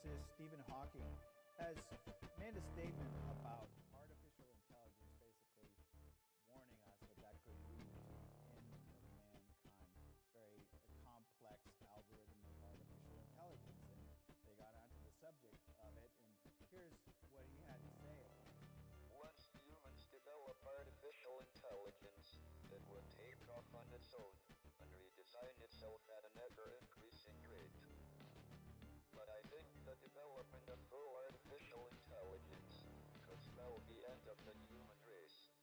physicist Stephen Hawking has made a statement about artificial intelligence, basically warning us that that could lead to the end of mankind. It's very complex algorithm of artificial intelligence, and they got onto the subject of it. And here's what he had to say about it. Once humans develop artificial intelligence, it would take off on its own and redesign itself at an ever-increasing rate. But I think the development of full artificial intelligence could spell the end of the human race.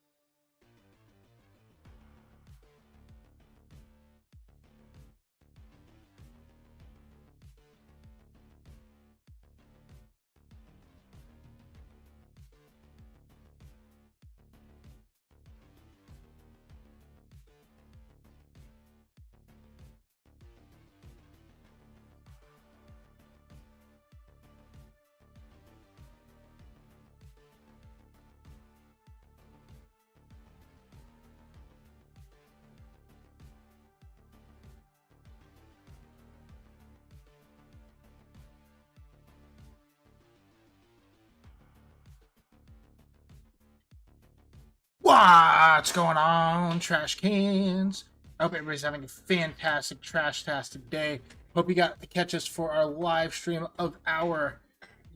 What's going on, trash cans? I hope everybody's having a fantastic trash-tastic day. Hope you got to catch us for our live stream of our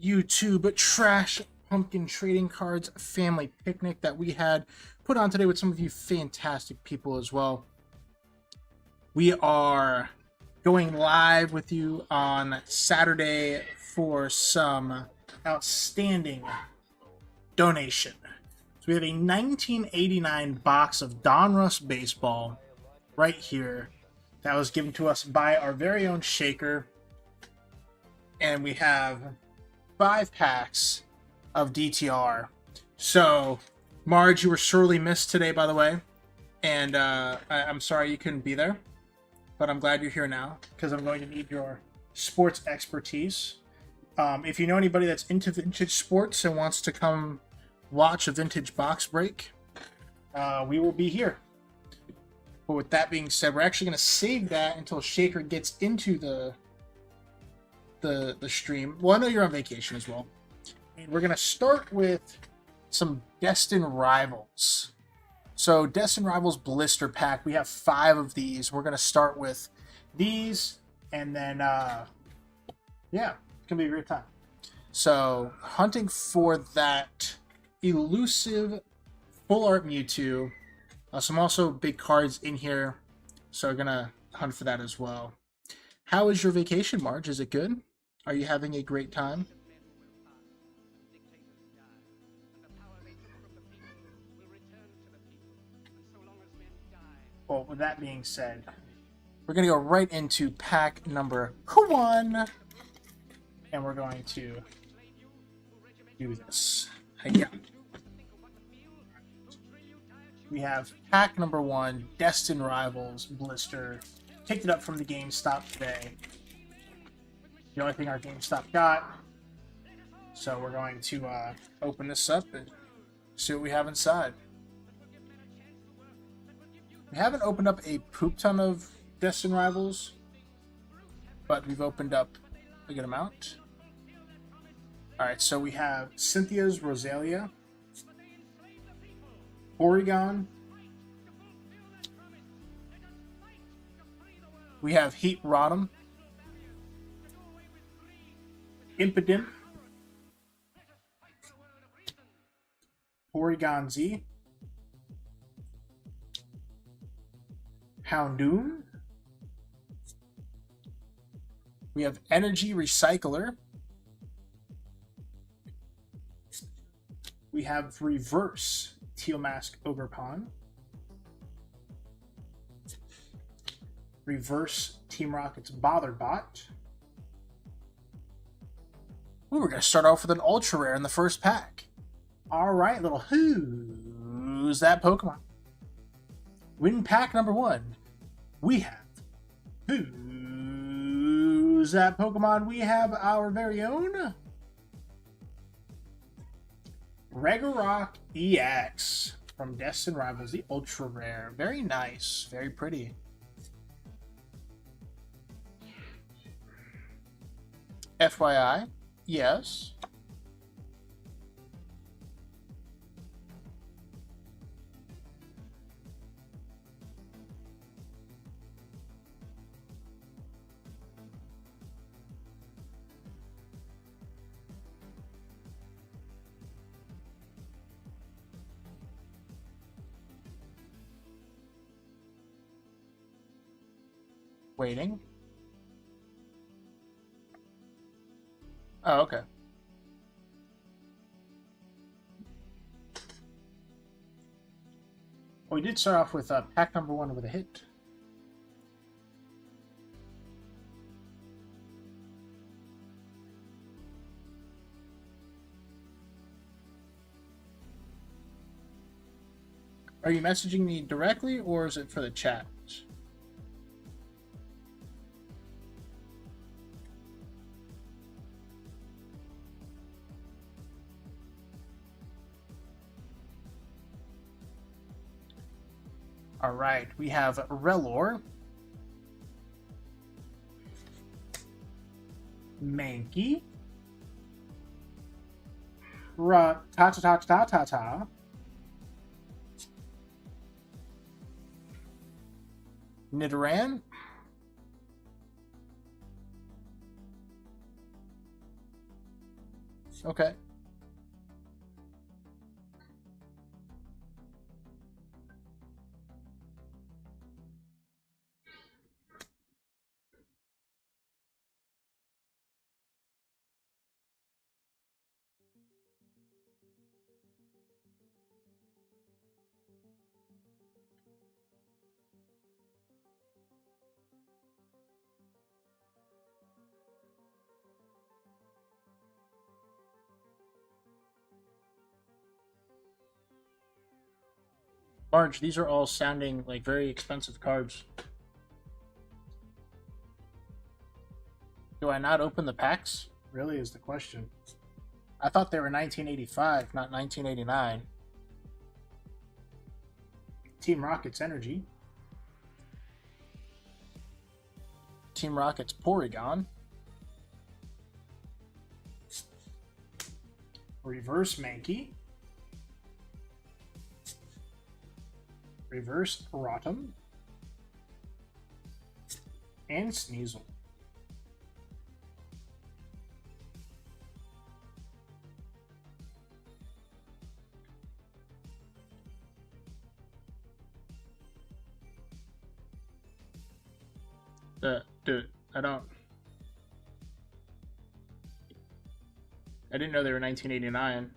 YouTube Trash Pumpkin Trading Cards family picnic that we had put on today with some of you fantastic people as well. We are going live with you on Saturday for some outstanding donation. So we have a 1989 box of Donruss baseball right here that was given to us by our very own Shaker. And we have 5 packs of DTR. So, Marge, you were sorely missed today, by the way. And I'm sorry you couldn't be there. But I'm glad you're here now, because I'm going to need your sports expertise. If you know anybody that's into vintage sports and wants to come watch a vintage box break, we will be here. But with that being said, we're actually going to save that until Shaker gets into the stream. Well, I know you're on vacation as well. And we're going to start with some Destined Rivals. So Destined Rivals Blister Pack, we have 5 of these. We're going to start with these, and then, yeah, it's going to be a great time. So, hunting for that elusive full art Mewtwo. Some also big cards in here, so we're gonna hunt for that as well. How is your vacation, Marge? Is it good? Are you having a great time? Well, with that being said, we're gonna go right into pack number 1, and we're going to do this. Yeah. We have pack number 1, Destined Rivals Blister. Picked it up from the GameStop today. The only thing our GameStop got. So we're going to open this up and see what we have inside. We haven't opened up a poop ton of Destined Rivals, but we've opened up a good amount. Alright, so we have Cynthia's Rosalia, Oregon. We have Heat Rodham, Impidimp, Oregon Z, Houndoom. We have Energy Recycler. We have Reverse Teal Mask Ogerpon. Reverse Team Rocket's Botherbot. Ooh, we're going to start off with an Ultra Rare in the first pack. Alright, little who's that Pokemon? Win pack number 1. We have who's that Pokemon? We have our very own Regirock EX from Destined Rivals, the Ultra Rare. Very nice, very pretty. FYI, Yes. Waiting. Oh, okay. Well, we did start off with pack number 1 with a hit. Are you messaging me directly, or is it for the chat? All right, we have Relor, Mankey, Ta-ta-ta-ta-ta-ta, Nidoran, okay. Marge, these are all sounding like very expensive cards. Do I not open the packs? Really is the question. I thought they were 1985, not 1989. Team Rocket's Energy. Team Rocket's Porygon. Reverse Mankey. Reverse Rotom. And Sneasel. Dude, I didn't know they were 1989.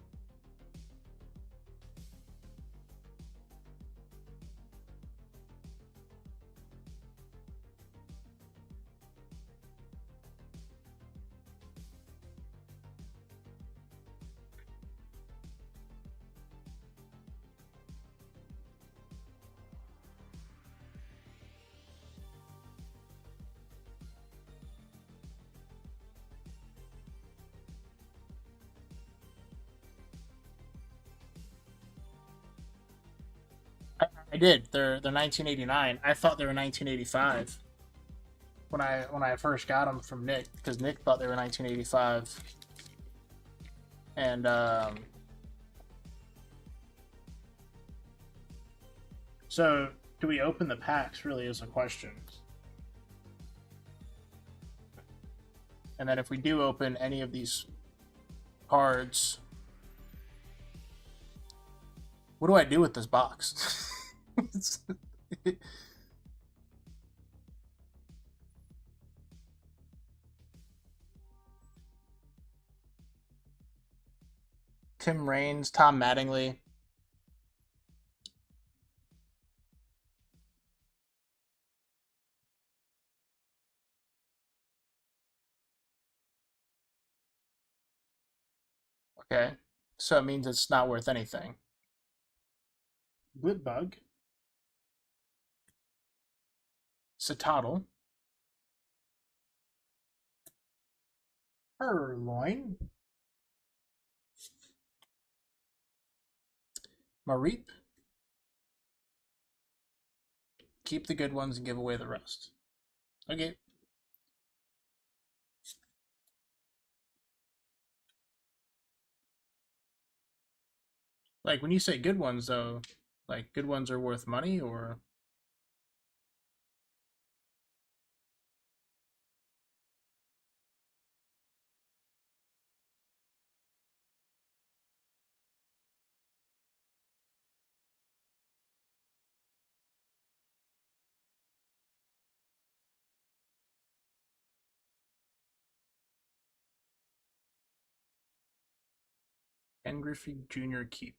I did. They're 1989. I thought they were 1985 when I first got them from Nick, because Nick thought they were 1985. And so do we open the packs? Really is a question. And then if we do open any of these cards, what do I do with this box? Tim Raines, Tom Mattingly. Okay, so it means it's not worth anything. Blipbug. Citadel. Purloin. Mareep. Keep the good ones and give away the rest. Okay. Like, when you say good ones, though, like, good ones are worth money, or... Ken Griffey Jr. Keep.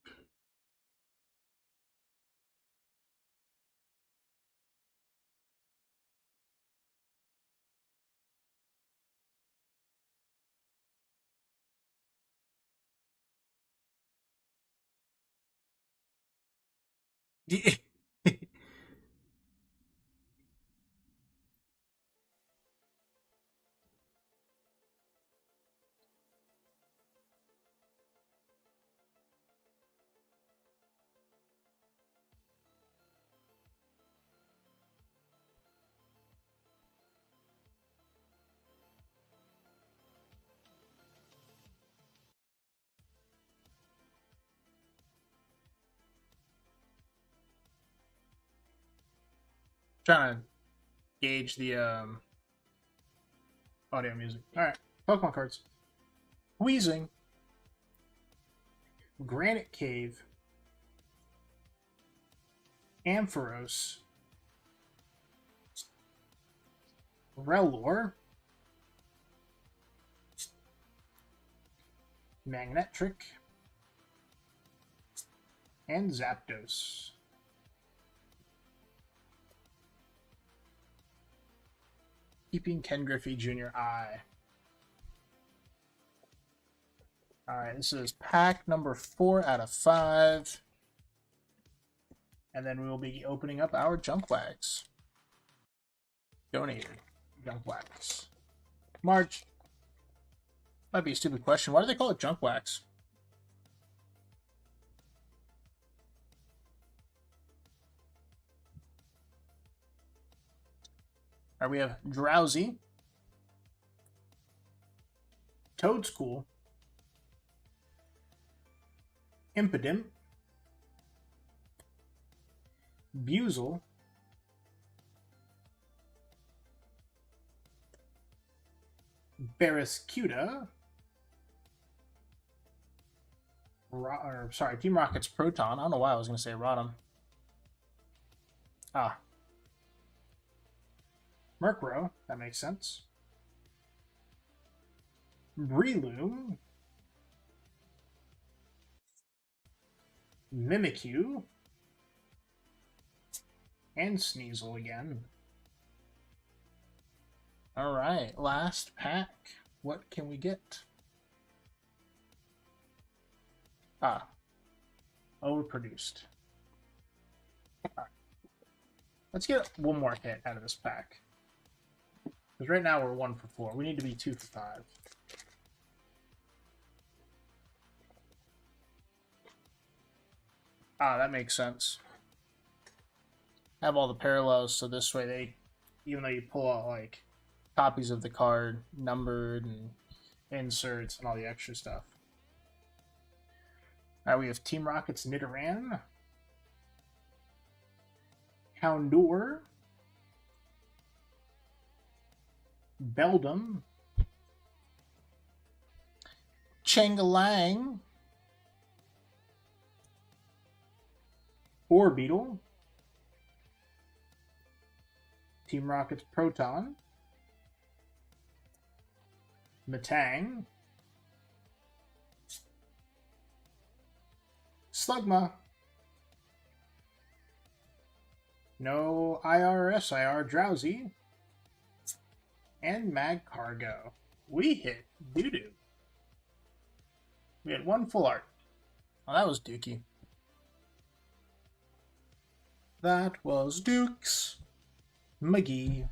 Trying to gauge the audio music. Alright, Pokemon cards. Wheezing. Granite Cave. Ampharos. Rellor. Magnetric. And Zapdos. Keeping Ken Griffey Jr. eye. Alright, this is pack number 4 out of 5. And then we will be opening up our junk wags. Donated junk wags. March. Might be a stupid question. Why do they call it junk wax? Alright, we have Drowsy. Toadscool. Impidimp. Buizel. Barraskewda. Team Rocket's Proton. I don't know why I was going to say Rotom. Murkrow. That makes sense. Breloom. Mimikyu. And Sneasel again. Alright, last pack. What can we get? Overproduced. Alright. Let's get one more hit out of this pack. Because right now we're 1 for 4. We need to be 2 for 5. That makes sense. Have all the parallels, so this way they, even though you pull out like copies of the card, numbered and inserts and all the extra stuff. Alright, we have Team Rocket's Nidoran, Houndour, Beldum, Changelang, Orbeetle, Team Rocket's Proton, Metang, Slugma, no IR Drowsy, and Magcargo. We hit doo-doo. We had 1 full art. Oh, that was Dookie. That was Dukes McGee.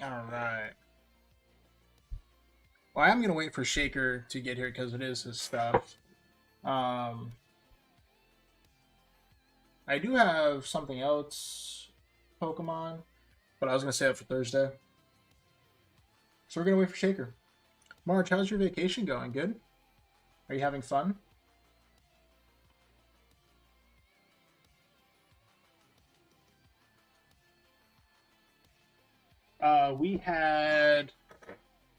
Alright. Well, I'm going to wait for Shaker to get here because it is his stuff. I do have something else, Pokemon, but I was going to save it for Thursday. So we're going to wait for Shaker. Marge, how's your vacation going? Good? Are you having fun? We had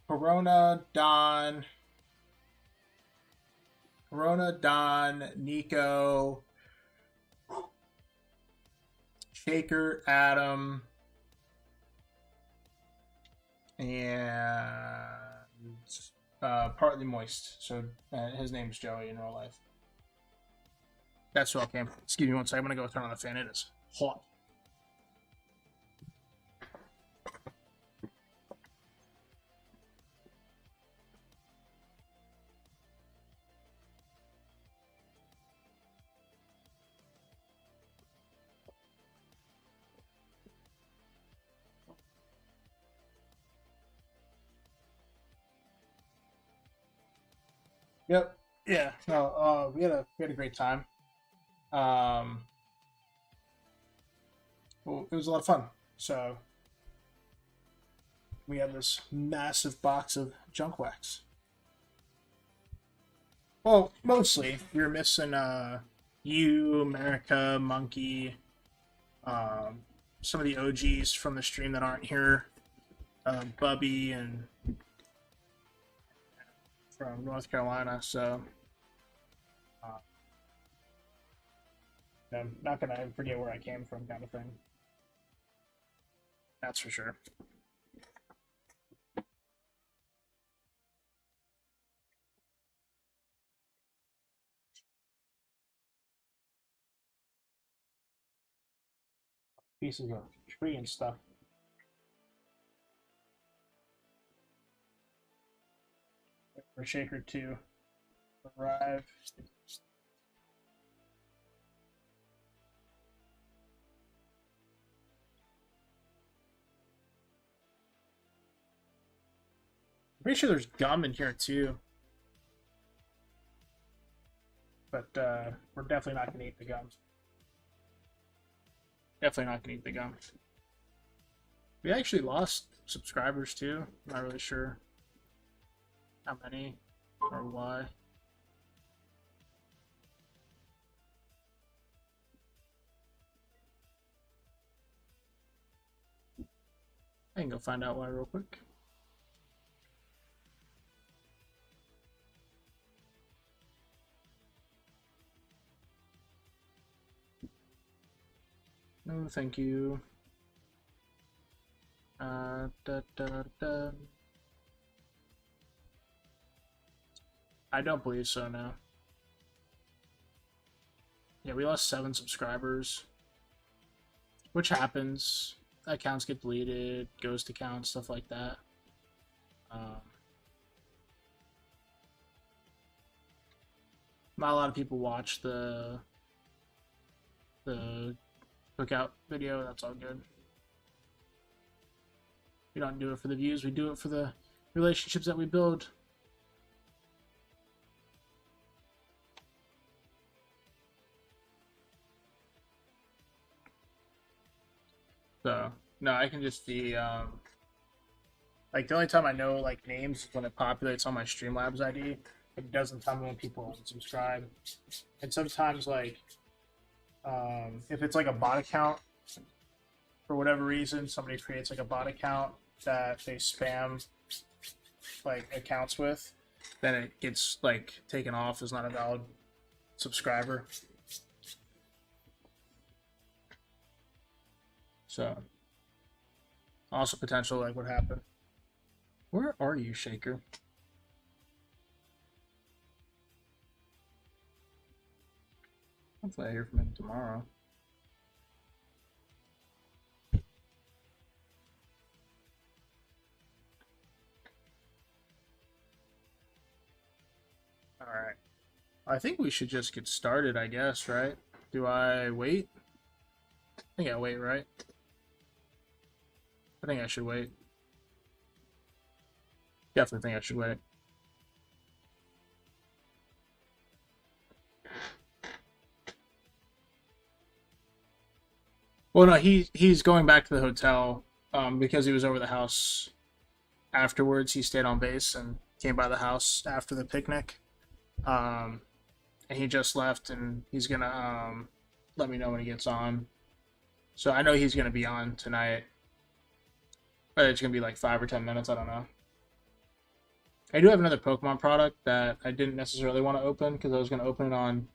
Corona, Don, Nico, Shaker, Adam, and Partly Moist. So his name's Joey in real life. That's who I came. Excuse me one second. I'm gonna go turn on the fan. It is hot. Yep. Yeah. No. We had a great time. Well, it was a lot of fun. So we had this massive box of junk wax. Well, mostly we were missing you, America, Monkey, some of the OGs from the stream that aren't here, Bubby and from North Carolina. So I'm not gonna forget where I came from, kind of thing. That's for sure. Pieces of tree and stuff. For Shaker to arrive. I'm pretty sure there's gum in here too. But we're definitely not going to eat the gum. Definitely not going to eat the gum. We actually lost subscribers too. I'm not really sure how many or why. I can go find out why real quick. No, thank you. Da, da, da. I don't believe so, no. Yeah, we lost 7 subscribers. Which happens. Accounts get deleted, ghost accounts, stuff like that. Not a lot of people watch the cookout video. That's all good. We don't do it for the views. We do it for the relationships that we build. So no, I can just be like the only time I know like names is when it populates on my Streamlabs ID. It doesn't tell me when people unsubscribe, and sometimes like if it's like a bot account for whatever reason, somebody creates like a bot account that they spam like accounts with, then it gets like taken off as not a valid subscriber. So also potential like what happened. Where are you, Shaker? Hopefully I hear from him tomorrow. Alright. I think we should just get started, I guess, right? Do I wait? I think I wait, right? I think I should wait. Definitely think I should wait. Well, no, he's going back to the hotel because he was over the house afterwards. He stayed on base, and came by the house after the picnic. And he just left, and he's gonna let me know when he gets on. So I know he's gonna be on tonight. But it's gonna be like 5 or 10 minutes, I don't know. I do have another Pokemon product that I didn't necessarily want to open because I was gonna open it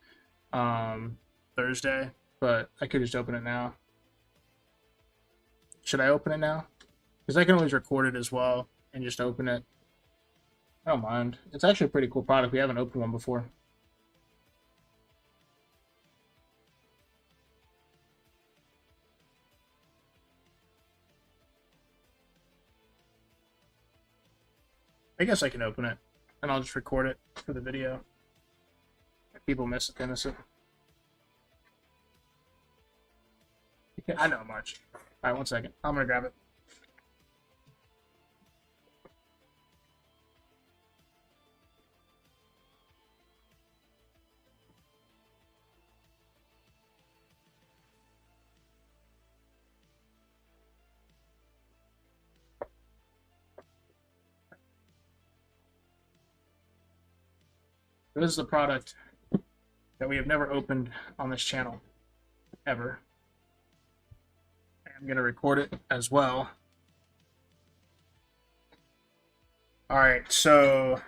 on Thursday, but I could just open it now. Should I open it now? Because I can always record it as well and just open it. I don't mind. It's actually a pretty cool product. We haven't opened one before. I guess I can open it, and I'll just record it for the video. If people miss it, then miss it. I know, March. All right, 1 second. I'm going to grab it. This is a product that we have never opened on this channel, ever. I'm going to record it as well. Alright, so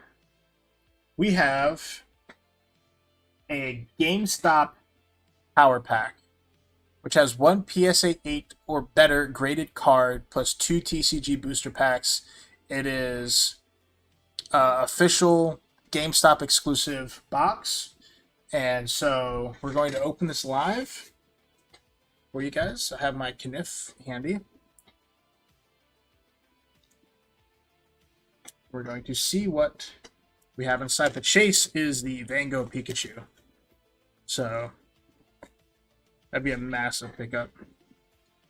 we have a GameStop Power Pack, which has one PSA 8 or better graded card plus 2 TCG booster packs. It is official GameStop exclusive box. And so we're going to open this live for you guys. I have my Kniff handy. We're going to see what we have inside. The chase is the Van Gogh Pikachu. So that'd be a massive pickup.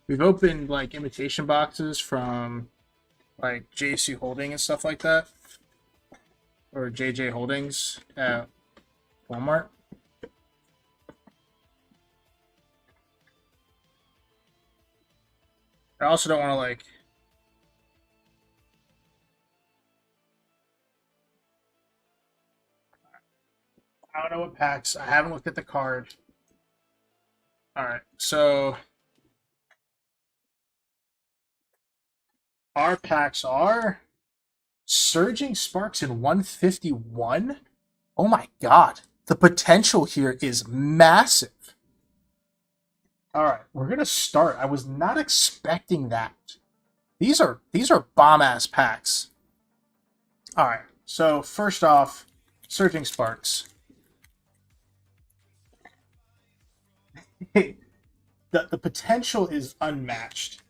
We've opened like imitation boxes from like JC Holding and stuff like that. Or JJ Holdings at Walmart. I also don't want to like I don't know what packs. I haven't looked at the card. Alright, so our packs are Surging Sparks in 151. Oh my god. The potential here is massive. Alright, we're gonna start. I was not expecting that. These are bomb-ass packs. Alright, so first off, Surging Sparks. The potential is unmatched.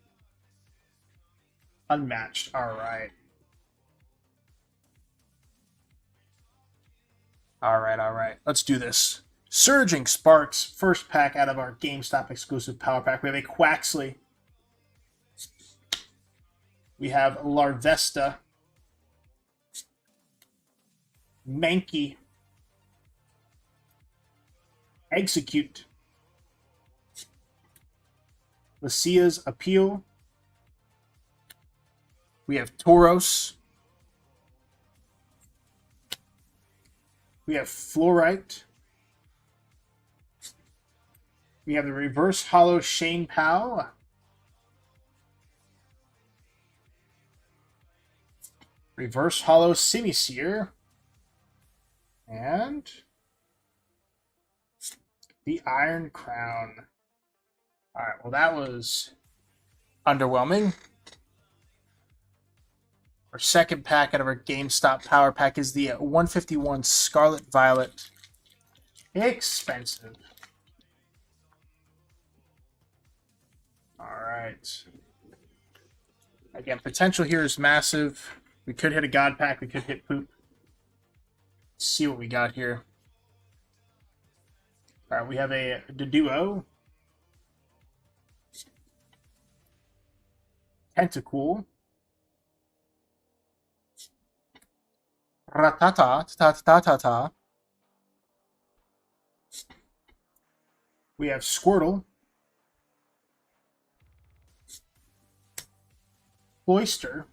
Unmatched. Alright. Alright. Let's do this. Surging Sparks, first pack out of our GameStop exclusive power pack. We have a Quaxley. We have Larvesta. Mankey. Execute. Lucia's Appeal. We have Tauros. We have Fluorite. We have the reverse holo Shane Powell. Reverse holo Simisear. And the Iron Crown. Alright, well that was underwhelming. Our second pack out of our GameStop Power Pack is the 151 Scarlet Violet. Expensive. Alright. Again, potential here is massive. We could hit a God Pack, we could hit Poop. Let's see what we got here. Alright, we have a Duo. Tentacool. Ratata. We have Squirtle. Oyster.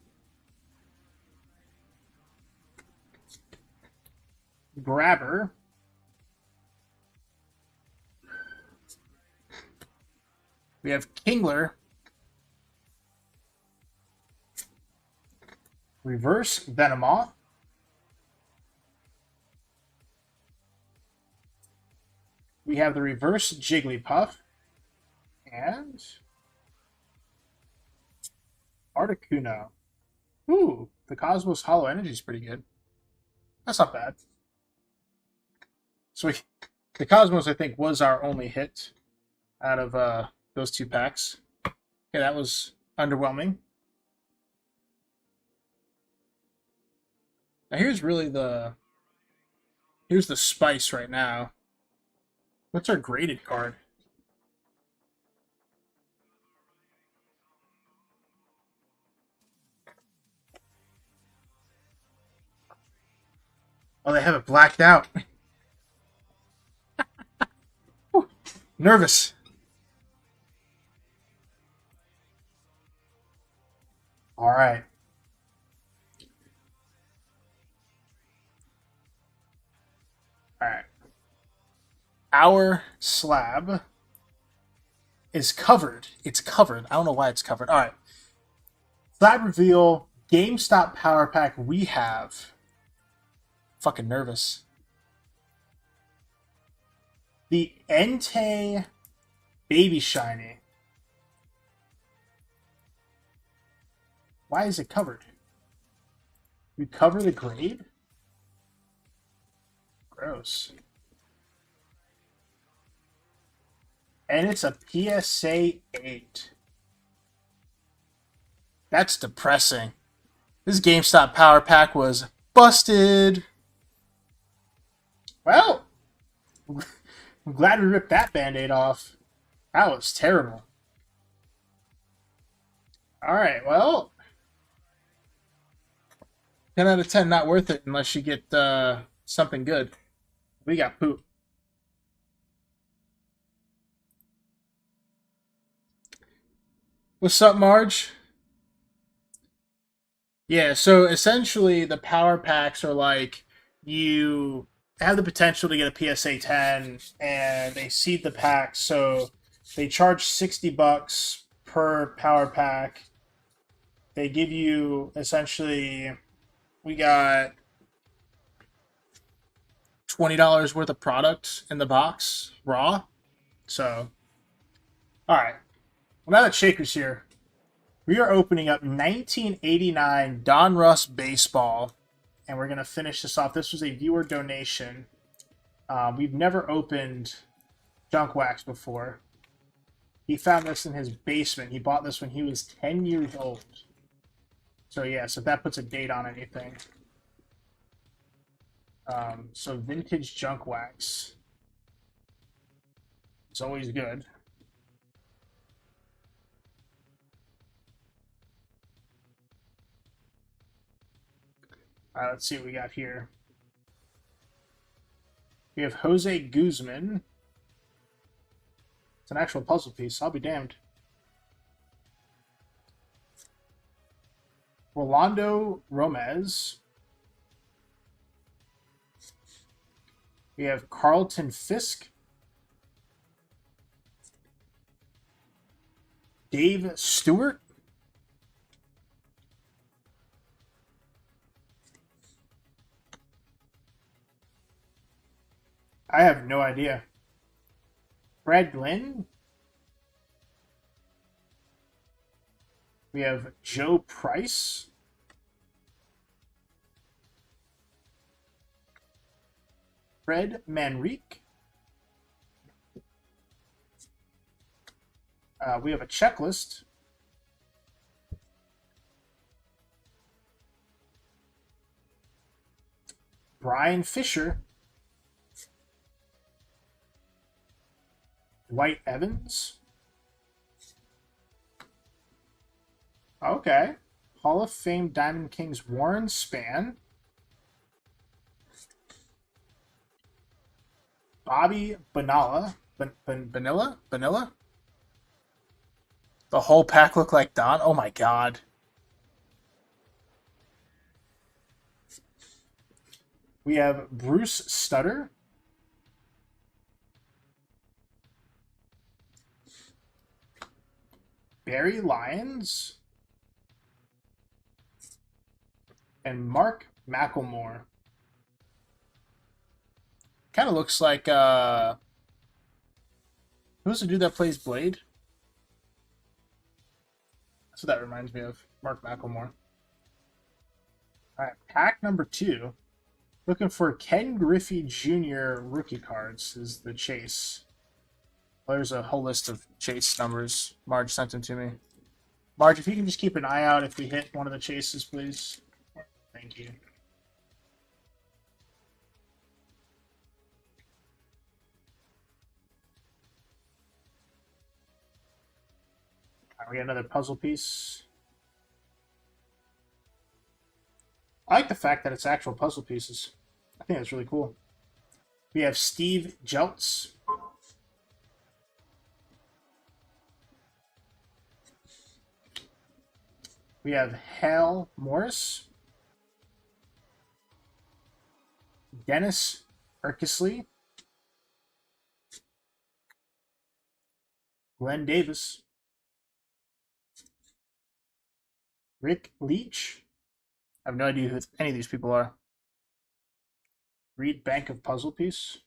Grabber. We have Kingler. Reverse Venomoth. We have the reverse Jigglypuff. And Articuno. Ooh, the Cosmos Hollow Energy is pretty good. That's not bad. So the Cosmos, I think, was our only hit out of those two packs. Yeah, that was underwhelming. Now here's the spice right now. What's our graded card? Oh, they have it blacked out. Nervous. All right. All right. Our slab is covered. It's covered. I don't know why it's covered. All right. Slab reveal. GameStop Power Pack we have. Fucking nervous. The Entei Baby Shiny. Why is it covered? We cover the grade? Gross. And it's a PSA 8. That's depressing. This GameStop Power Pack was busted. Well, I'm glad we ripped that Band-Aid off. That was terrible. Alright, well, 10 out of 10, not worth it unless you get something good. We got poop. What's up, Marge? Yeah, so essentially the power packs are like you have the potential to get a PSA 10 and they seed the pack, so they charge $60 per power pack. They give you essentially, we got $20 worth of product in the box, raw. So, all right. Well, now that Shaker's here, we are opening up 1989 Don Russ Baseball, and we're going to finish this off. This was a viewer donation. We've never opened Junk Wax before. He found this in his basement. He bought this when he was 10 years old. So, yeah, so that puts a date on anything. So, vintage Junk Wax. It's always good. All right, let's see what we got here. We have Jose Guzman. It's an actual puzzle piece. I'll be damned. Rolando Romez. We have Carlton Fisk. Dave Stewart. I have no idea. Brad Glenn. We have Joe Price. Fred Manrique. We have a checklist. Brian Fisher. Dwight Evans. Okay. Hall of Fame Diamond Kings Warren Spahn. Bobby Bonilla. Bonilla? The whole pack looked like Don? Oh my god. We have Bruce Stutter. Barry Lyons. And Mark McElmore. Kind of looks like who's the dude that plays Blade? That's what that reminds me of. Mark McElmore. All right, pack number 2. Looking for Ken Griffey Jr. rookie cards is the chase. Well, there's a whole list of chase numbers. Marge sent them to me. Marge, if you can just keep an eye out if we hit one of the chases, please. Thank you. All right, we got another puzzle piece. I like the fact that it's actual puzzle pieces. I think that's really cool. We have Steve Jeltz. We have Hal Morris. Dennis Erkisley. Glenn Davis. Rick Leach. I have no idea who any of these people are. Reed Bank of Puzzle Piece.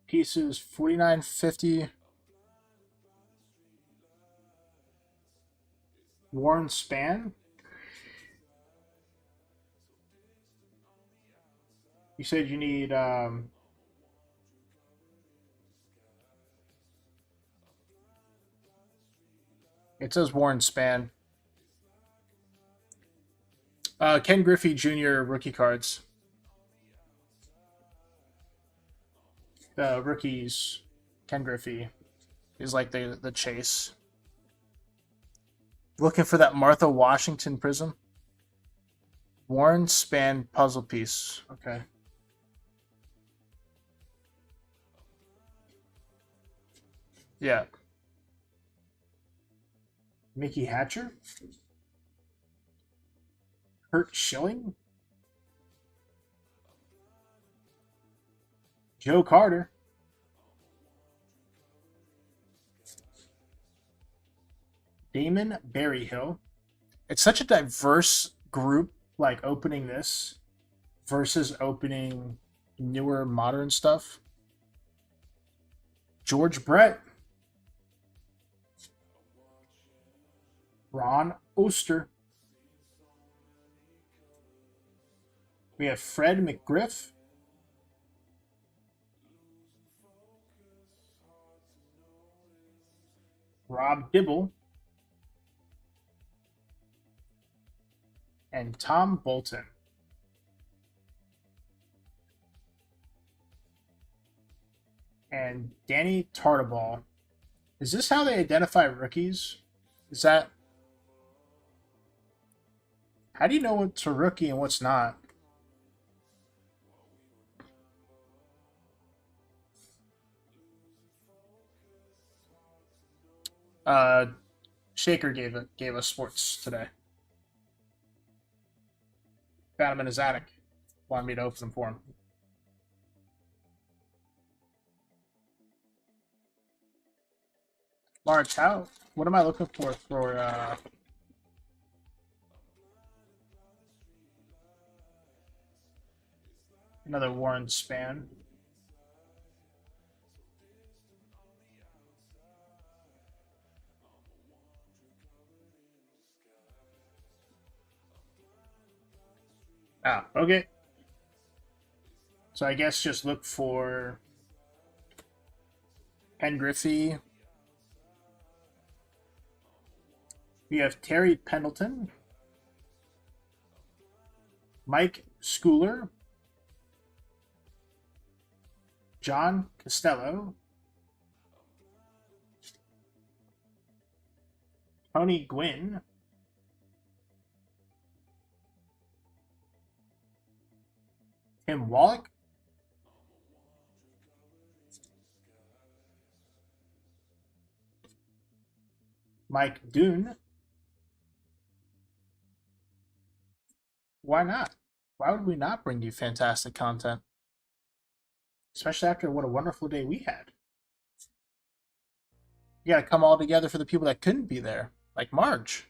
Pieces $49.50. Warren Span. You said you need it says Warren Span. Ken Griffey Jr. rookie cards. The rookies, Ken Griffey is like the chase. Looking for that Martha Washington prism. Warren Span puzzle piece. Okay. Yeah. Mickey Hatcher. Kurt Schilling. Joe Carter. Damon Berryhill. It's such a diverse group, like opening this versus opening newer modern stuff. George Brett. Ron Oster. We have Fred McGriff. Rob Dibble. And Tom Bolton. And Danny Tartaball. Is this how they identify rookies? Is that... How do you know what's a rookie and what's not? Shaker gave us sports today. Found him in his attic. Wanted me to open them for him. Marge, what am I looking for another Warren Span? Ah, okay. So I guess just look for Ken Griffey. We have Terry Pendleton. Mike Schooler. John Costello. Tony Gwynn. Tim Wallach. Mike Dune. Why not? Why would we not bring you fantastic content? Especially after what a wonderful day we had. You gotta come all together for the people that couldn't be there, like Marge.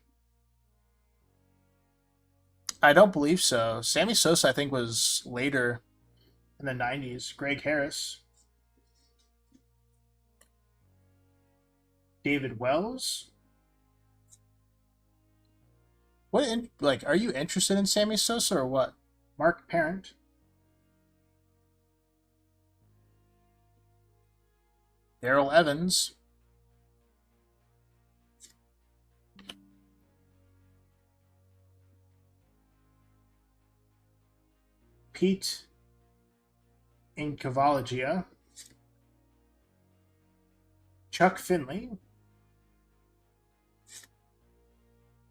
I don't believe so. Sammy Sosa, I think, was later in the 90s. Greg Harris. David Wells. What are you interested in Sammy Sosa or what? Mark Parent. Daryl Evans. Pete Incavologia. Chuck Finley.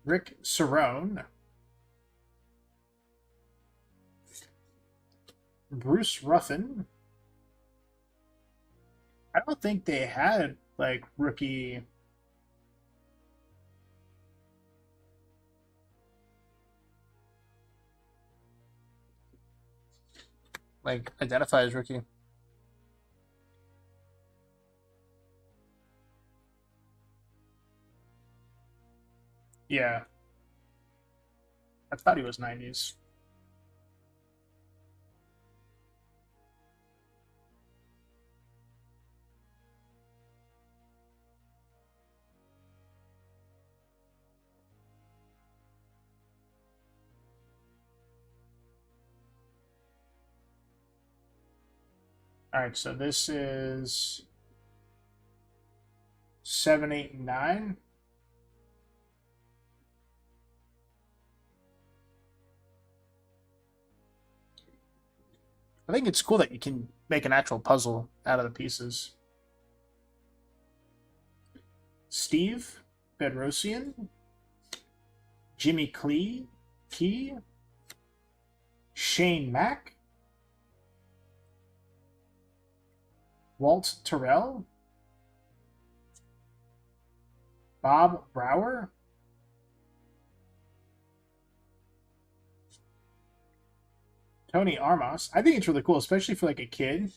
Rick Cerrone. Bruce Ruffin. I don't think they had like rookie like identify as rookie. Yeah. I thought he was 90s. All right, so this is 7, 8, and 9. I think it's cool that you can make an actual puzzle out of the pieces. Steve Bedrosian, Jimmy Key, Shane Mack, Walt Terrell, Bob Brower, Tony Armas. I think it's really cool, especially for like a kid.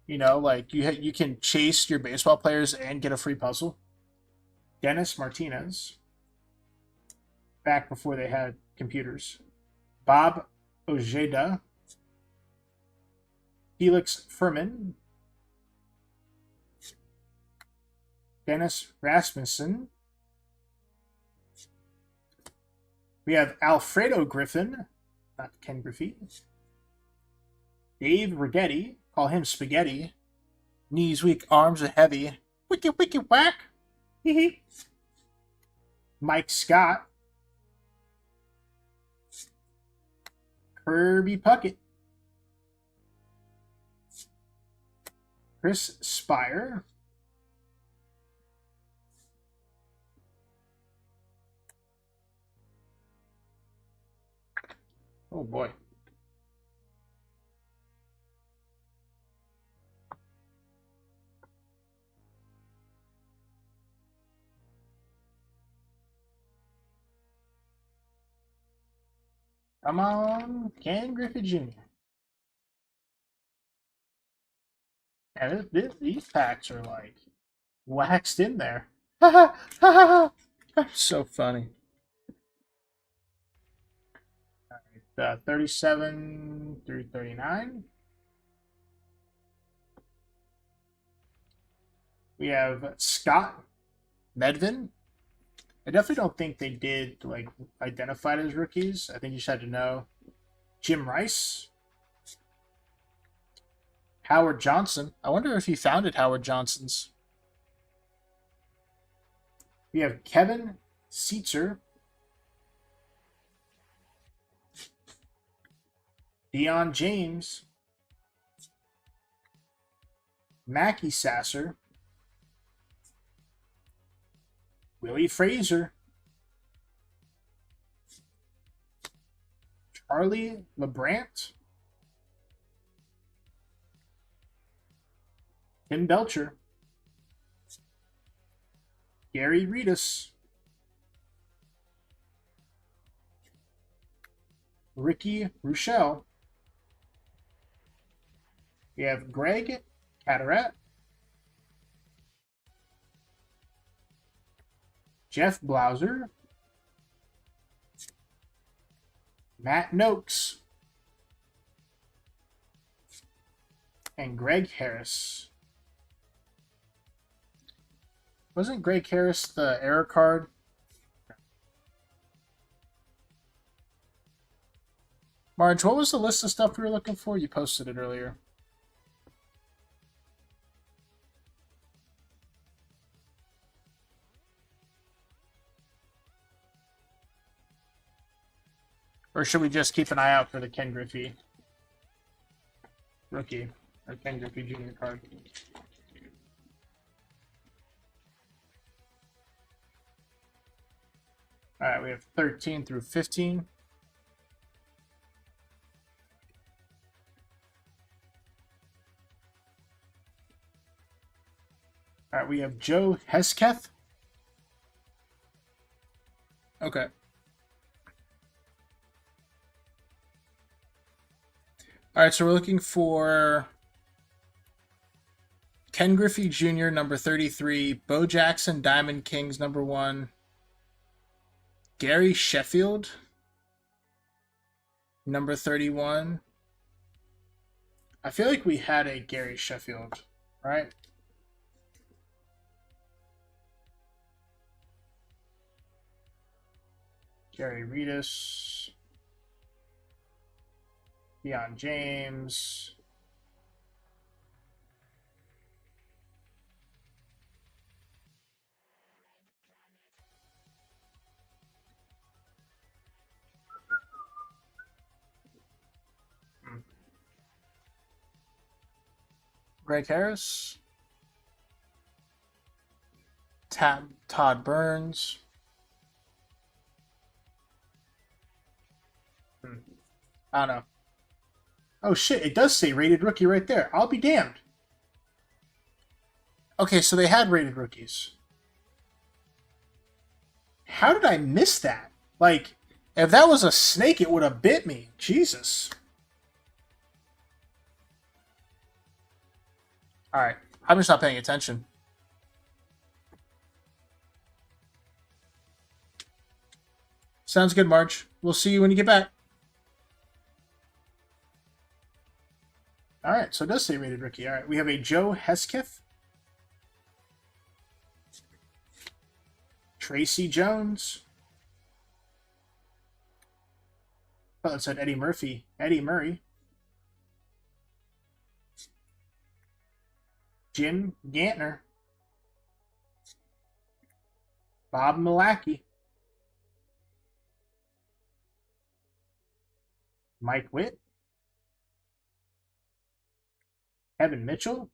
You know, like you can chase your baseball players and get a free puzzle. Dennis Martinez, back before they had computers. Bob Ojeda, Felix Furman, Dennis Rasmussen. We have Alfredo Griffin, not Ken Griffey. Dave Rigetti, call him Spaghetti. Knees weak, arms are heavy. Wicked, wicked, whack. Mike Scott. Kirby Puckett. Chris Spire. Oh boy. Come on, Ken Griffey Jr. Yeah, these packs are like waxed in there. So funny. All right, 37 through 39. We have Scott Medvin. I definitely don't think they did like identified as rookies. I think you just had to know. Jim Rice. Howard Johnson. I wonder if he founded Howard Johnson's. We have Kevin Seitzer. Deion James. Mackie Sasser. Willie Fraser. Charlie LeBrant. Tim Belcher. Gary Reedus. Ricky Rochelle. We have Greg Catarat. Jeff Blauser. Matt Noakes. And Greg Harris. Wasn't Greg Harris the error card? Marge, what was the list of stuff we were looking for? You posted it earlier. Or should we just keep an eye out for the Ken Griffey rookie or Ken Griffey Jr. card? All right, we have 13 through 15. All right, we have Joe Hesketh. Okay. All right, so we're looking for Ken Griffey Jr., number 33, Bo Jackson, Diamond Kings, number 1, Gary Sheffield, number 31. I feel like we had a Gary Sheffield, right? Gary Reedus. Deion James. Greg Harris. Todd Burns. I don't know. Oh shit, it does say rated rookie right there. I'll be damned. Okay, so they had rated rookies. How did I miss that? Like, if that was a snake, it would have bit me. Jesus. Alright, I'm just not paying attention. Sounds good, Marge. We'll see you when you get back. All right, so it does say rated rookie. All right, we have a Joe Hesketh. Tracy Jones. Oh, it said Eddie Murray. Jim Gantner. Bob Milacki. Mike Witt. Kevin Mitchell.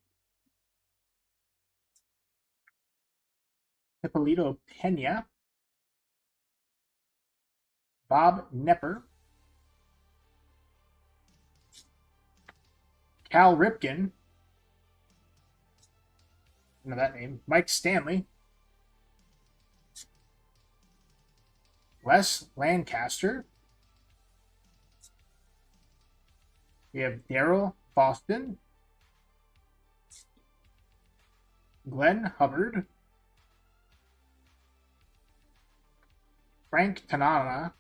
Hippolito Pena. Bob Nepper. Cal Ripken. I know that name. Mike Stanley. Wes Lancaster. We have Daryl Boston. Glenn Hubbard. Frank Tanana.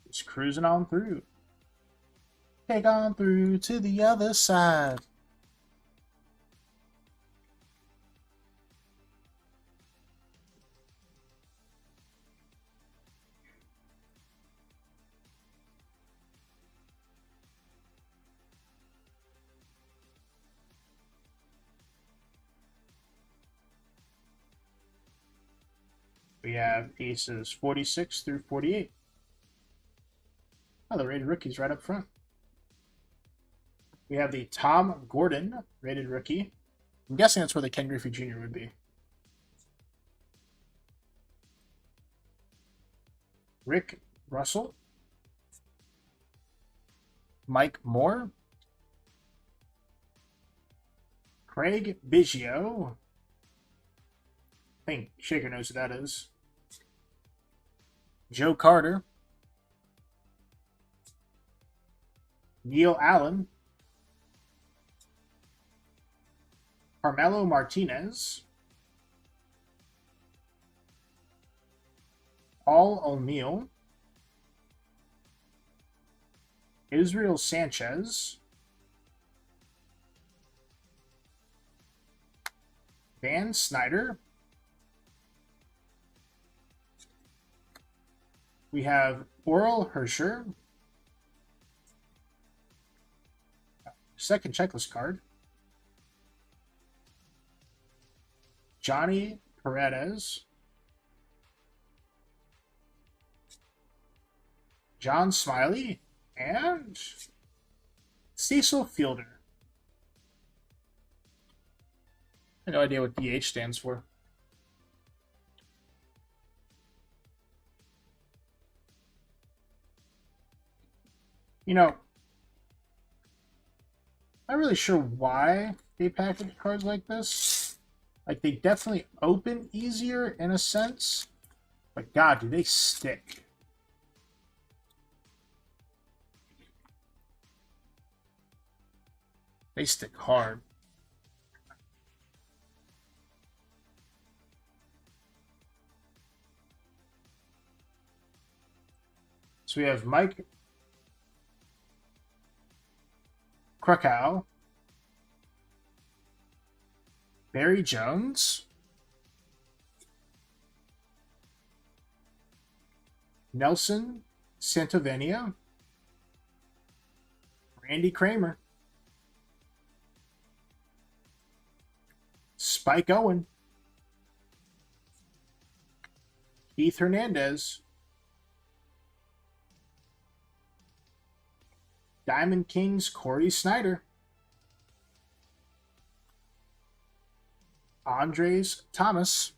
Just cruising on through. Take on through to the other side. We have pieces 46 through 48. Oh, the rated rookie's right up front. We have the Tom Gordon rated rookie. I'm guessing that's where the Ken Griffey Jr. would be. Rick Russell. Mike Moore. Craig Biggio. I think Shaker knows who that is. Joe Carter. Neil Allen. Carmelo Martinez. Paul O'Neill. Israel Sanchez. Dan Snyder. We have Oral Hersher. Second checklist card. Johnny Paredes. John Smiley. And Cecil Fielder. I have no idea what DH stands for. You know, I'm not really sure why they package cards like this. Like, they definitely open easier in a sense. But God, do they stick. They stick hard. So we have Mike Krakow, Barry Jones, Nelson Santovenia, Randy Kramer, Spike Owen, Keith Hernandez, Diamond Kings Corey Snyder, Andres Thomas.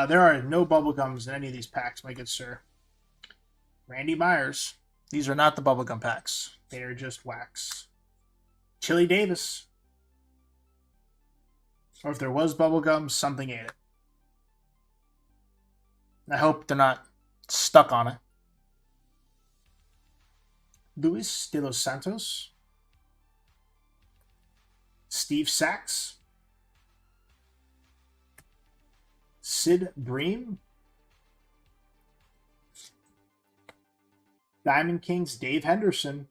There are no bubblegums in any of these packs, my good sir. Randy Myers. These are not the bubblegum packs. They are just wax. Chili Davis. Or if there was bubblegum, something ate it. I hope they're not stuck on it. Luis de los Santos. Steve Sachs. Sid Bream. Diamond Kings Dave Henderson.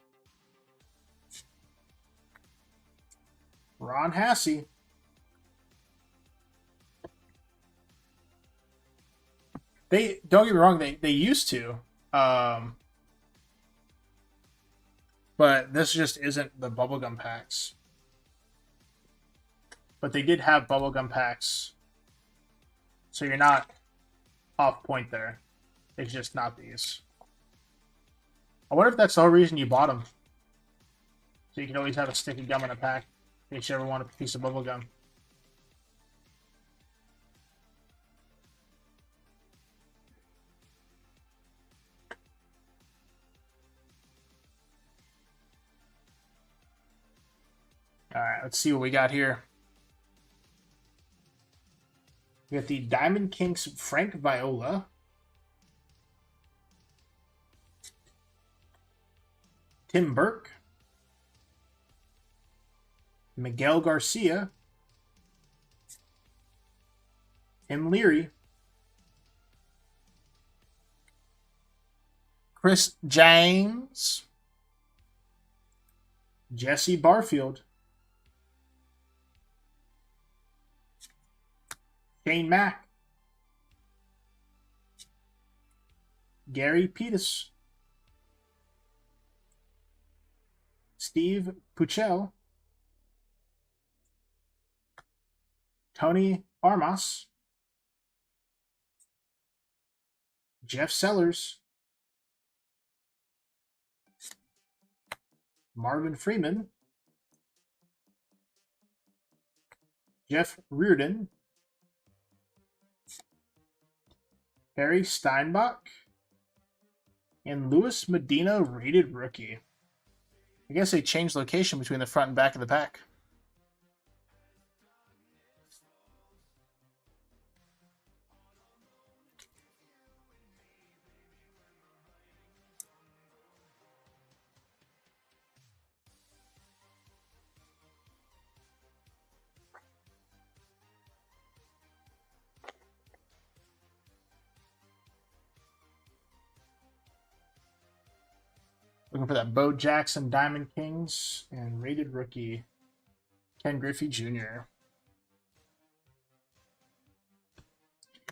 Ron Hassey. They don't get me wrong, they used to. But this just isn't the bubblegum packs. But they did have bubblegum packs. So you're not off point there. It's just not these. I wonder if that's the whole reason you bought them. So you can always have a stick of gum in a pack in case you ever want a piece of bubblegum. Alright, let's see what we got here. We got the Diamond Kings Frank Viola. Tim Burke. Miguel Garcia. Tim Leary. Chris James. Jesse Barfield. Shane Mack. Gary Pettis. Steve Puchel. Tony Armas. Jeff Sellers. Marvin Freeman. Jeff Reardon. Harry Steinbach. And Luis Medina rated rookie. I guess they changed location between the front and back of the pack. Looking for that Bo Jackson Diamond Kings and rated rookie Ken Griffey Jr.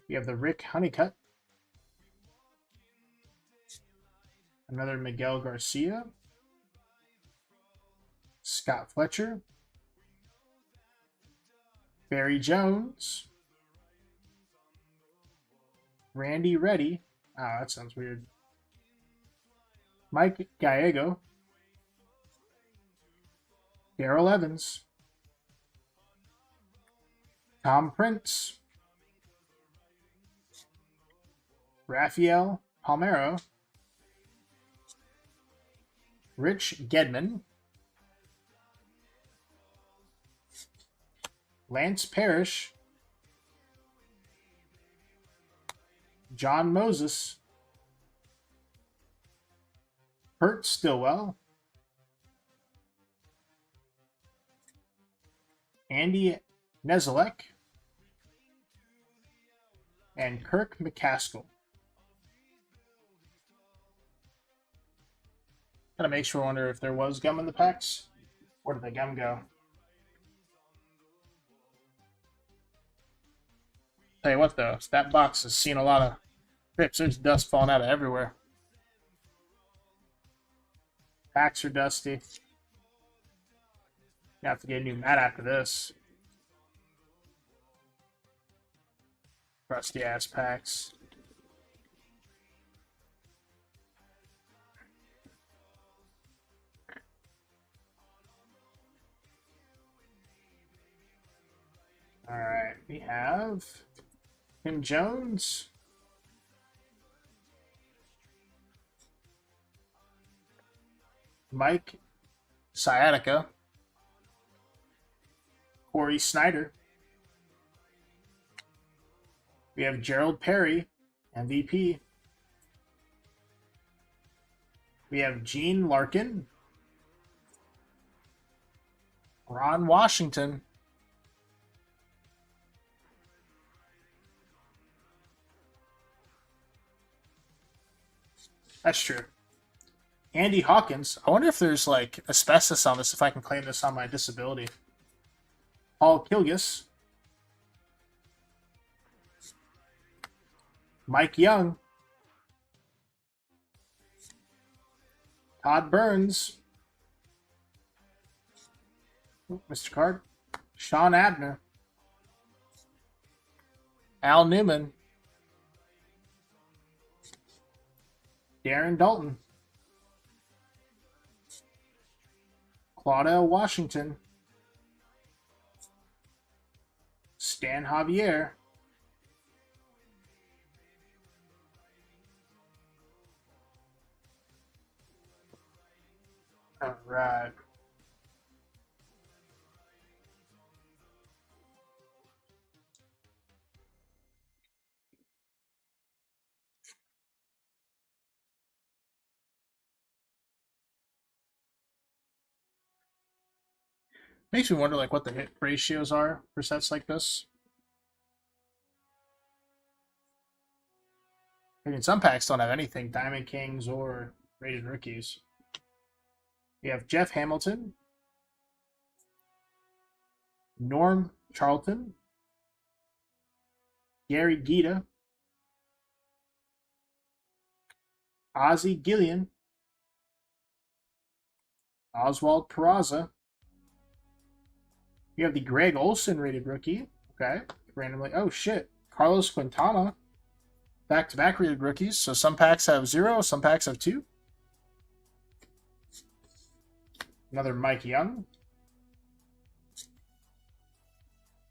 We have the Rick Honeycutt. Another Miguel Garcia. Scott Fletcher. Barry Jones. Randy Reddy. Oh, that sounds weird. Mike Gallego. Darrell Evans. Tom Prince. Rafael Palmeiro. Rich Gedman. Lance Parrish. John Moses. Kurt Stillwell. Andy Nezelek. And Kirk McCaskill. Gotta make sure, wonder if there was gum in the packs. Where did the gum go? Tell you what though, that box has seen a lot of rips. There's dust falling out of everywhere. Packs are dusty. You have to get a new mat after this. Rusty ass packs. All right, we have Tim Jones. Mike Sciatica. Corey Snyder. We have Gerald Perry, MVP. We have Gene Larkin. Ron Washington. That's true. Andy Hawkins. I wonder if there's like asbestos on this, if I can claim this on my disability. Paul Kilgus. Mike Young. Todd Burns. Mr. Card. Sean Abner. Al Newman. Darren Dalton. Claudel Washington. Stan Javier. All right. Makes me wonder like what the hit ratios are for sets like this. I mean, some packs don't have anything, Diamond Kings or rated rookies. We have Jeff Hamilton, Norm Charlton, Gary Gita, Ozzie Gillian, Oswald Peraza. You have the Greg Olson rated rookie. Okay. Randomly. Oh, shit. Carlos Quintana. Back-to-back rated rookies. So some packs have 0, some packs have 2. Another Mike Young.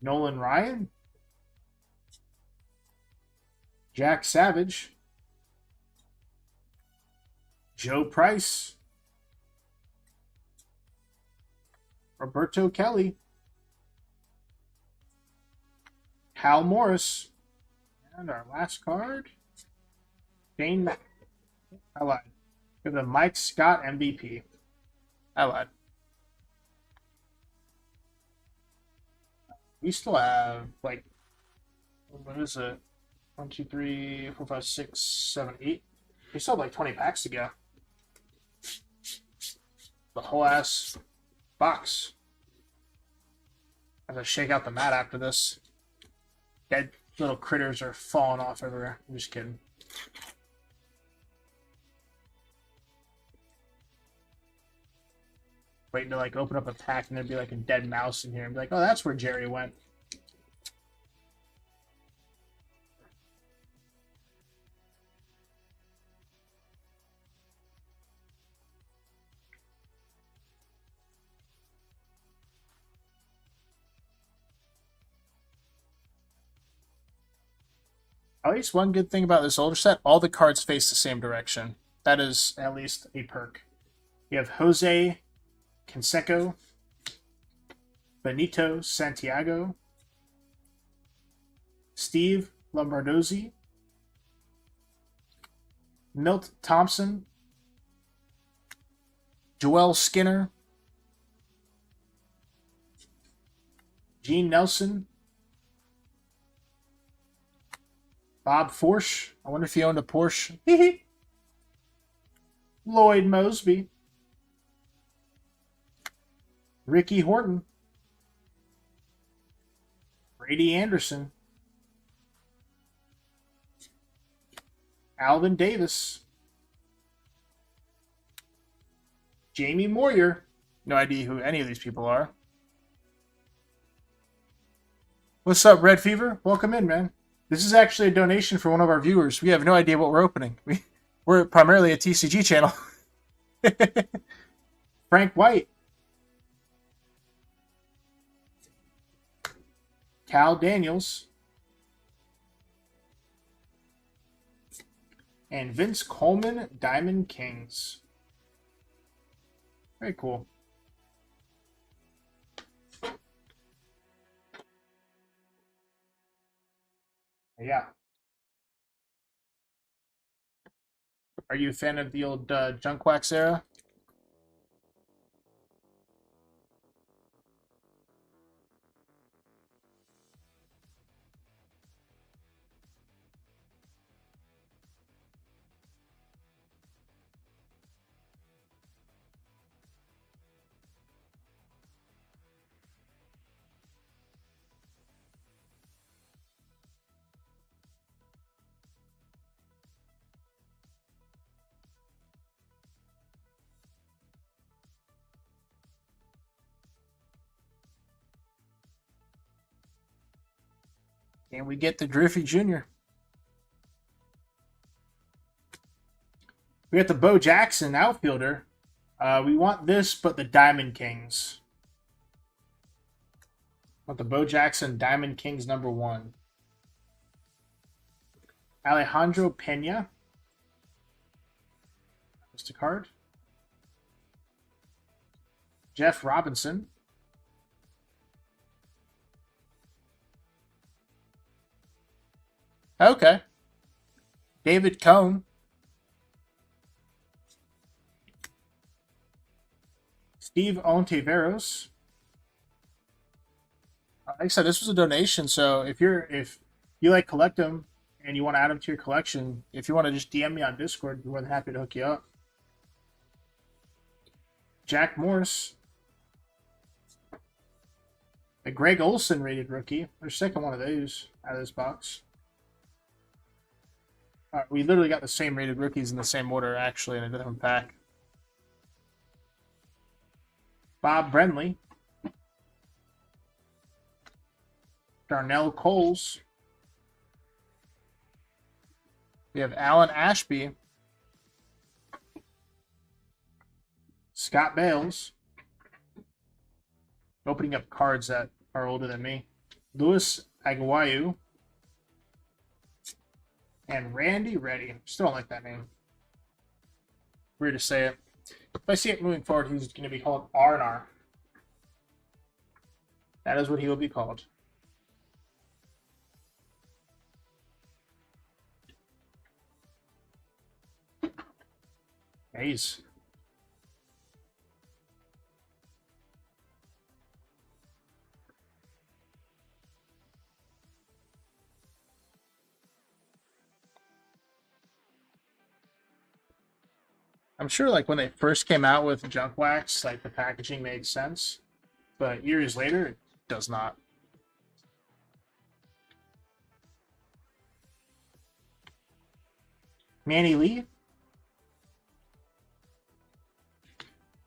Nolan Ryan. Jack Savage. Joe Price. Roberto Kelly. Hal Morris. And our last card, Shane Mack. I lied. We have the Mike Scott MVP. I lied. We still have, like, what is it? 1, 2, 3, 4, 5, 6, 7, 8. We still have like 20 packs to go. The whole ass box. I have to shake out the mat after this. Dead little critters are falling off everywhere. I'm just kidding. Waiting to like open up a pack and there'd be like a dead mouse in here and be like, oh, that's where Jerry went. At least one good thing about this older set, all the cards face the same direction. That is at least a perk. You have Jose Canseco, Benito Santiago, Steve Lombardozzi, Milt Thompson, Joel Skinner, Gene Nelson, Bob Forsch. I wonder if he owned a Porsche. Lloyd Mosby. Ricky Horton. Brady Anderson. Alvin Davis. Jamie Moyer. No idea who any of these people are. What's up, Red Fever? Welcome in, man. This is actually a donation for one of our viewers. We have no idea what we're opening. We're primarily a TCG channel. Frank White. Cal Daniels. And Vince Coleman, Diamond Kings. Very cool. Yeah. Are you a fan of the old Junk Wax era? And we get the Griffey Jr. We got the Bo Jackson outfielder. We want this, but the Diamond Kings. Want the Bo Jackson Diamond Kings #1. Alejandro Pena. Just a card. Jeff Robinson. Okay. David Cohn. Steve Ontiveros. Like I said, this was a donation, so if you like collect them and you want to add them to your collection, if you want to just DM me on Discord, I'd be more than happy to hook you up. Jack Morris. A Greg Olson rated rookie. There's second one of those out of this box. We literally got the same rated rookies in the same order, actually, in a different pack. Bob Brenly. Darnell Coles. We have Alan Ashby. Scott Bales. Opening up cards that are older than me. Louis Aguayu. And Randy Reddy. Still don't like that name. Weird to say it. If I see it moving forward, he's going to be called R&R. That is what he will be called. Ace. I'm sure like when they first came out with junk wax, like the packaging made sense, but years later it does not. Manny Lee,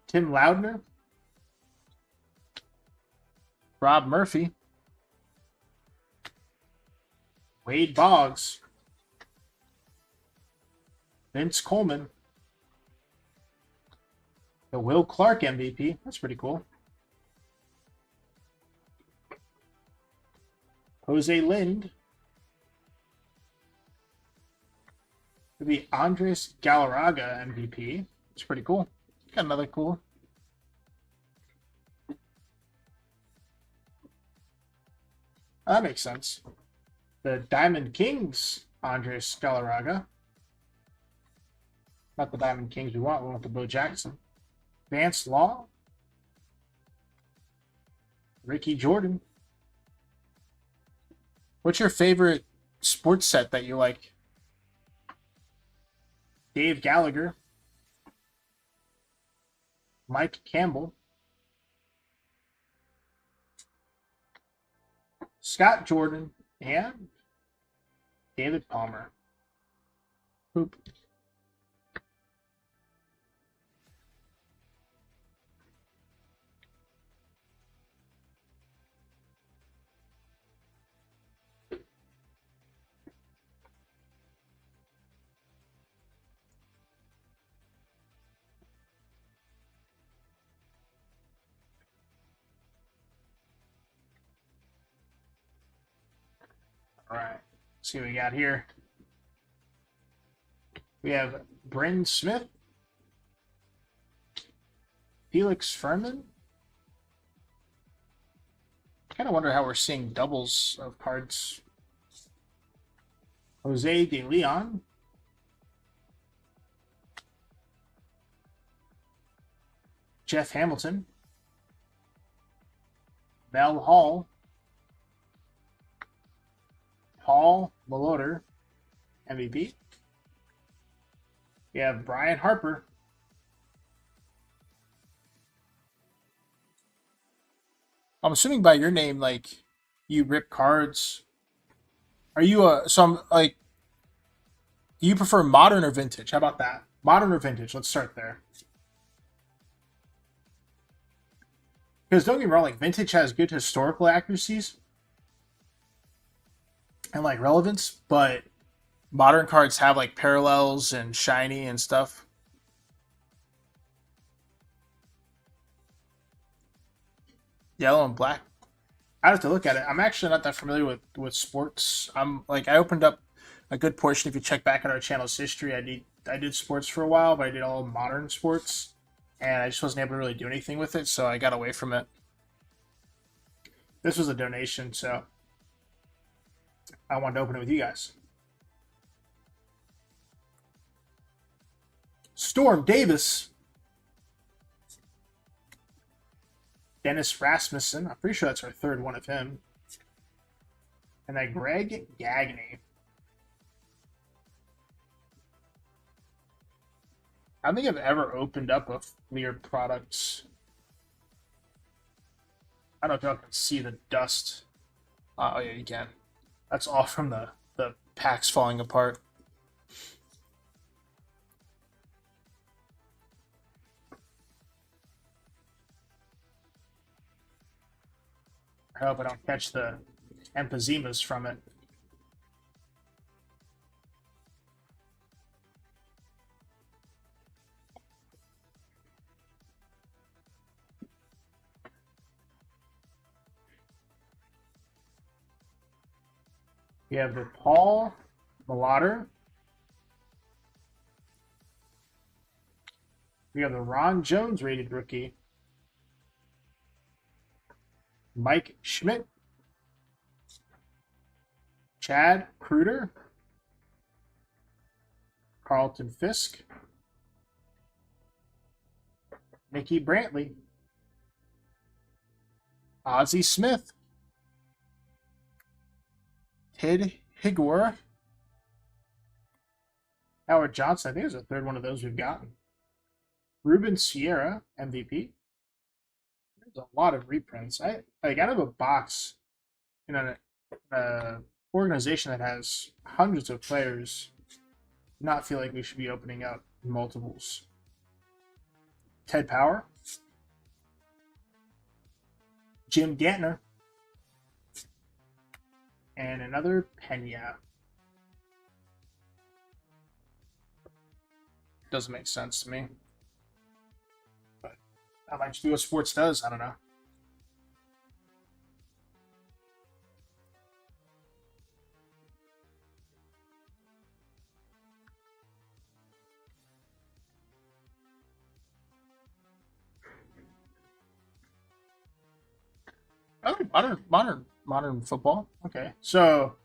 Tim Loudner, Rob Murphy, Wade Boggs, Vince Coleman, the Will Clark MVP. That's pretty cool. Jose Lind. It'd be Andres Galarraga MVP. It's pretty cool. Got another cool. Oh, that makes sense. The Diamond Kings, Andres Galarraga. Not the Diamond Kings we want the Bo Jackson. Vance Law. Ricky Jordan. What's your favorite sports set that you like? Dave Gallagher. Mike Campbell. Scott Jordan. And David Palmer. Poop. All right, let's see what we got here. We have Bryn Smith, Felix Furman. Kind of wonder how we're seeing doubles of cards. Jose De Leon. Jeff Hamilton. Mel Hall. Paul Moloder, MVP. We have Brian Harper. I'm assuming by your name, like, you rip cards. Are you do you prefer modern or vintage? How about that? Modern or vintage? Let's start there. Because don't get me wrong, like, vintage has good historical accuracies and like relevance, but modern cards have like parallels and shiny and stuff. Yellow and black. I have to look at it. I'm actually not that familiar with sports. I'm like, I opened up a good portion. If you check back at our channel's history, I did sports for a while, but I did all modern sports, and I just wasn't able to really do anything with it, so I got away from it. This was a donation, so I wanted to open it with you guys. Storm Davis. Dennis Rasmussen. I'm pretty sure that's our third one of him. And then Greg Gagne. I don't think I've ever opened up a Fleer product. I don't know if y'all can see the dust. Oh, yeah, you can. That's all from the packs falling apart. I hope I don't catch the emphysemas from it. We have the Paul Moloder. We have the Ron Jones rated rookie. Mike Schmidt, Chad Kruder, Carlton Fisk, Mickey Brantley, Ozzie Smith, Tid Higuera, Howard Johnson. I think it was the third one of those we've gotten. Ruben Sierra, MVP. There's a lot of reprints. I out of a box in an organization that has hundreds of players. Not feel like we should be opening up multiples. Ted Power, Jim Gantner, and another Pena. Doesn't make sense to me. But I might just do what sports does. I don't know. Oh, modern football. Okay, so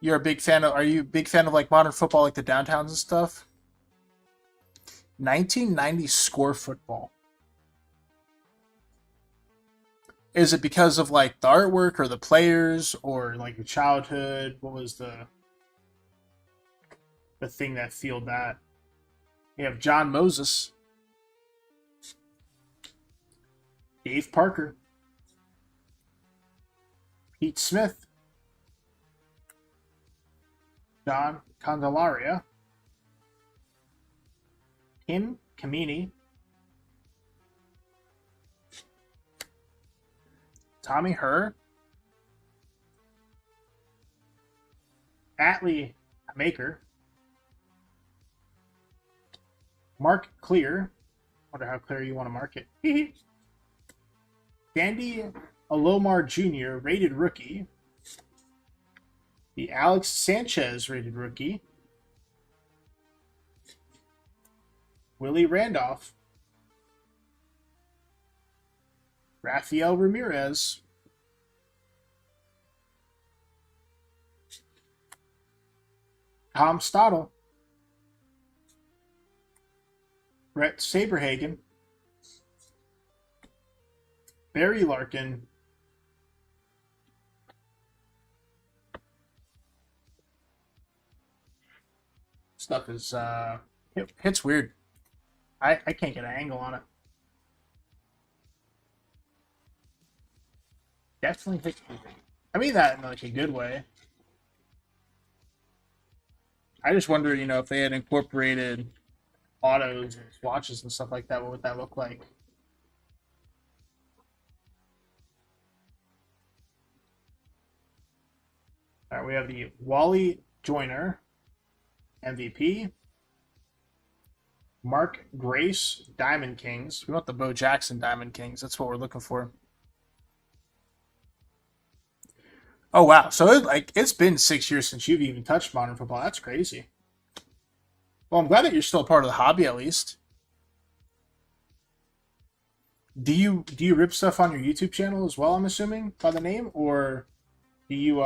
you're a big fan of? Are you a big fan of like modern football, like the downtowns and stuff? 1990 score football. Is it because of like the artwork or the players or like your childhood? What was the thing that fueled that? You have John Moses, Dave Parker, Pete Smith, John Candelaria, Tim Kamini, Tommy Herr, Atlee Maker, Mark Clear. Wonder how clear you want to mark it. Sandy Alomar Jr., rated rookie. The Alex Sanchez, rated rookie. Willie Randolph. Rafael Ramirez. Tom Stottle. Brett Saberhagen. Barry Larkin. Stuff is hits weird. I can't get an angle on it. Definitely hits weird. I mean that in like a good way. I just wonder, if they had incorporated autos and watches and stuff like that, what would that look like? All right, we have the Wally Joyner MVP. Mark Grace Diamond Kings. We want the Bo Jackson Diamond Kings. That's what we're looking for. Oh wow! So it's been 6 years since you've even touched modern football. That's crazy. Well, I'm glad that you're still a part of the hobby at least. Do you rip stuff on your YouTube channel as well? I'm assuming by the name, or do you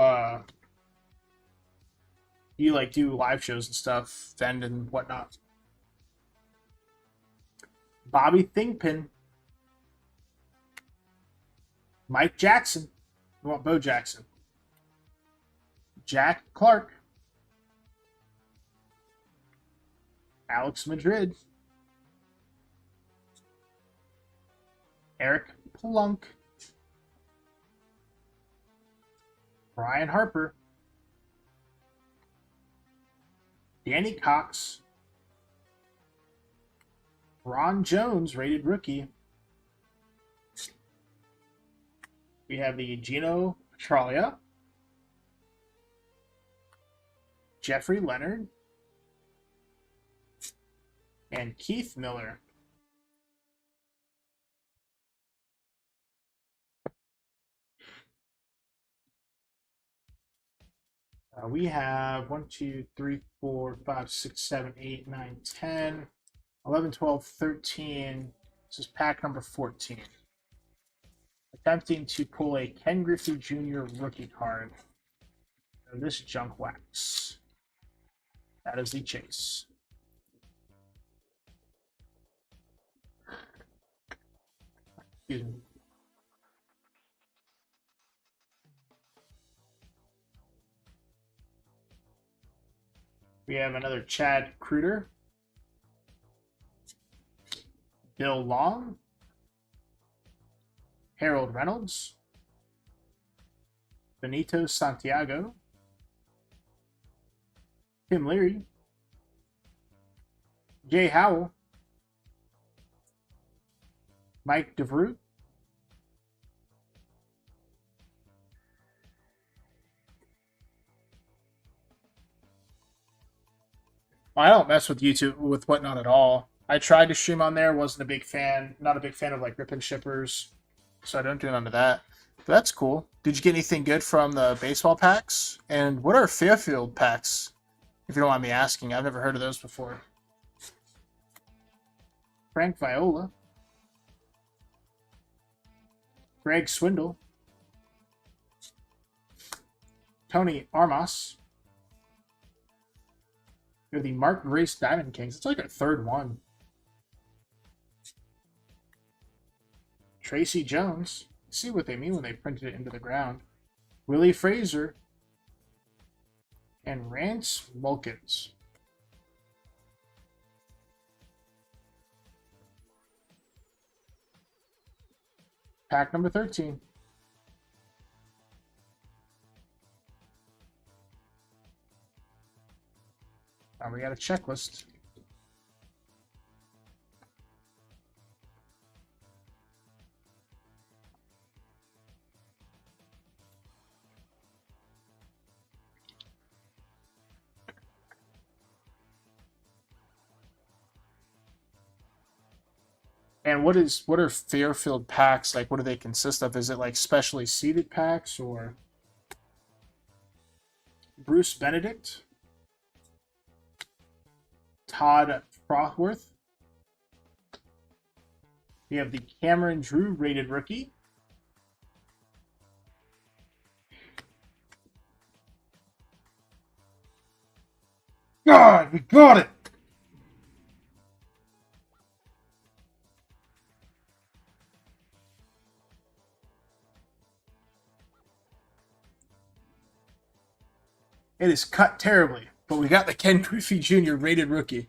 like do live shows and stuff, vend and whatnot? Bobby Thingpin, Mike Jackson. We want Bo Jackson. Jack Clark, Alex Madrid, Eric Plunk, Brian Harper, Danny Cox, Ron Jones, rated rookie. We have the Gino Petralia, Jeffrey Leonard, and Keith Miller. We have 1, 2, 3, 4, 5, 6, 7, 8, 9, 10, 11, 12, 13. This is pack number 14. attempting to pull a Ken Griffey Jr. rookie card. And this junk wax. That is the chase. Excuse me. We have another Chad Kruger, Bill Long, Harold Reynolds, Benito Santiago, Tim Leary, Jay Howell, Mike DeVroot, I don't mess with YouTube with Whatnot at all. I tried to stream on there, wasn't a big fan. Not a big fan of like rip and shippers, so I don't do none of that. But that's cool. Did you get anything good from the baseball packs? And what are Fairfield packs? If you don't mind me asking, I've never heard of those before. Frank Viola, Greg Swindle, Tony Armas. We have the Mark Grace Diamond Kings. It's like our third one. Tracy Jones. See what they mean when they printed it into the ground. Willie Fraser. And Rance Mulkins. Pack number 13. Now we got a checklist. And what are Fairfield packs like? What do they consist of? Is it like specially seeded packs or Bruce Benedict, Todd Frothworth? We have the Cameron Drew rated rookie. God, we got it! It is cut terribly, but we got the Ken Griffey Jr. rated rookie.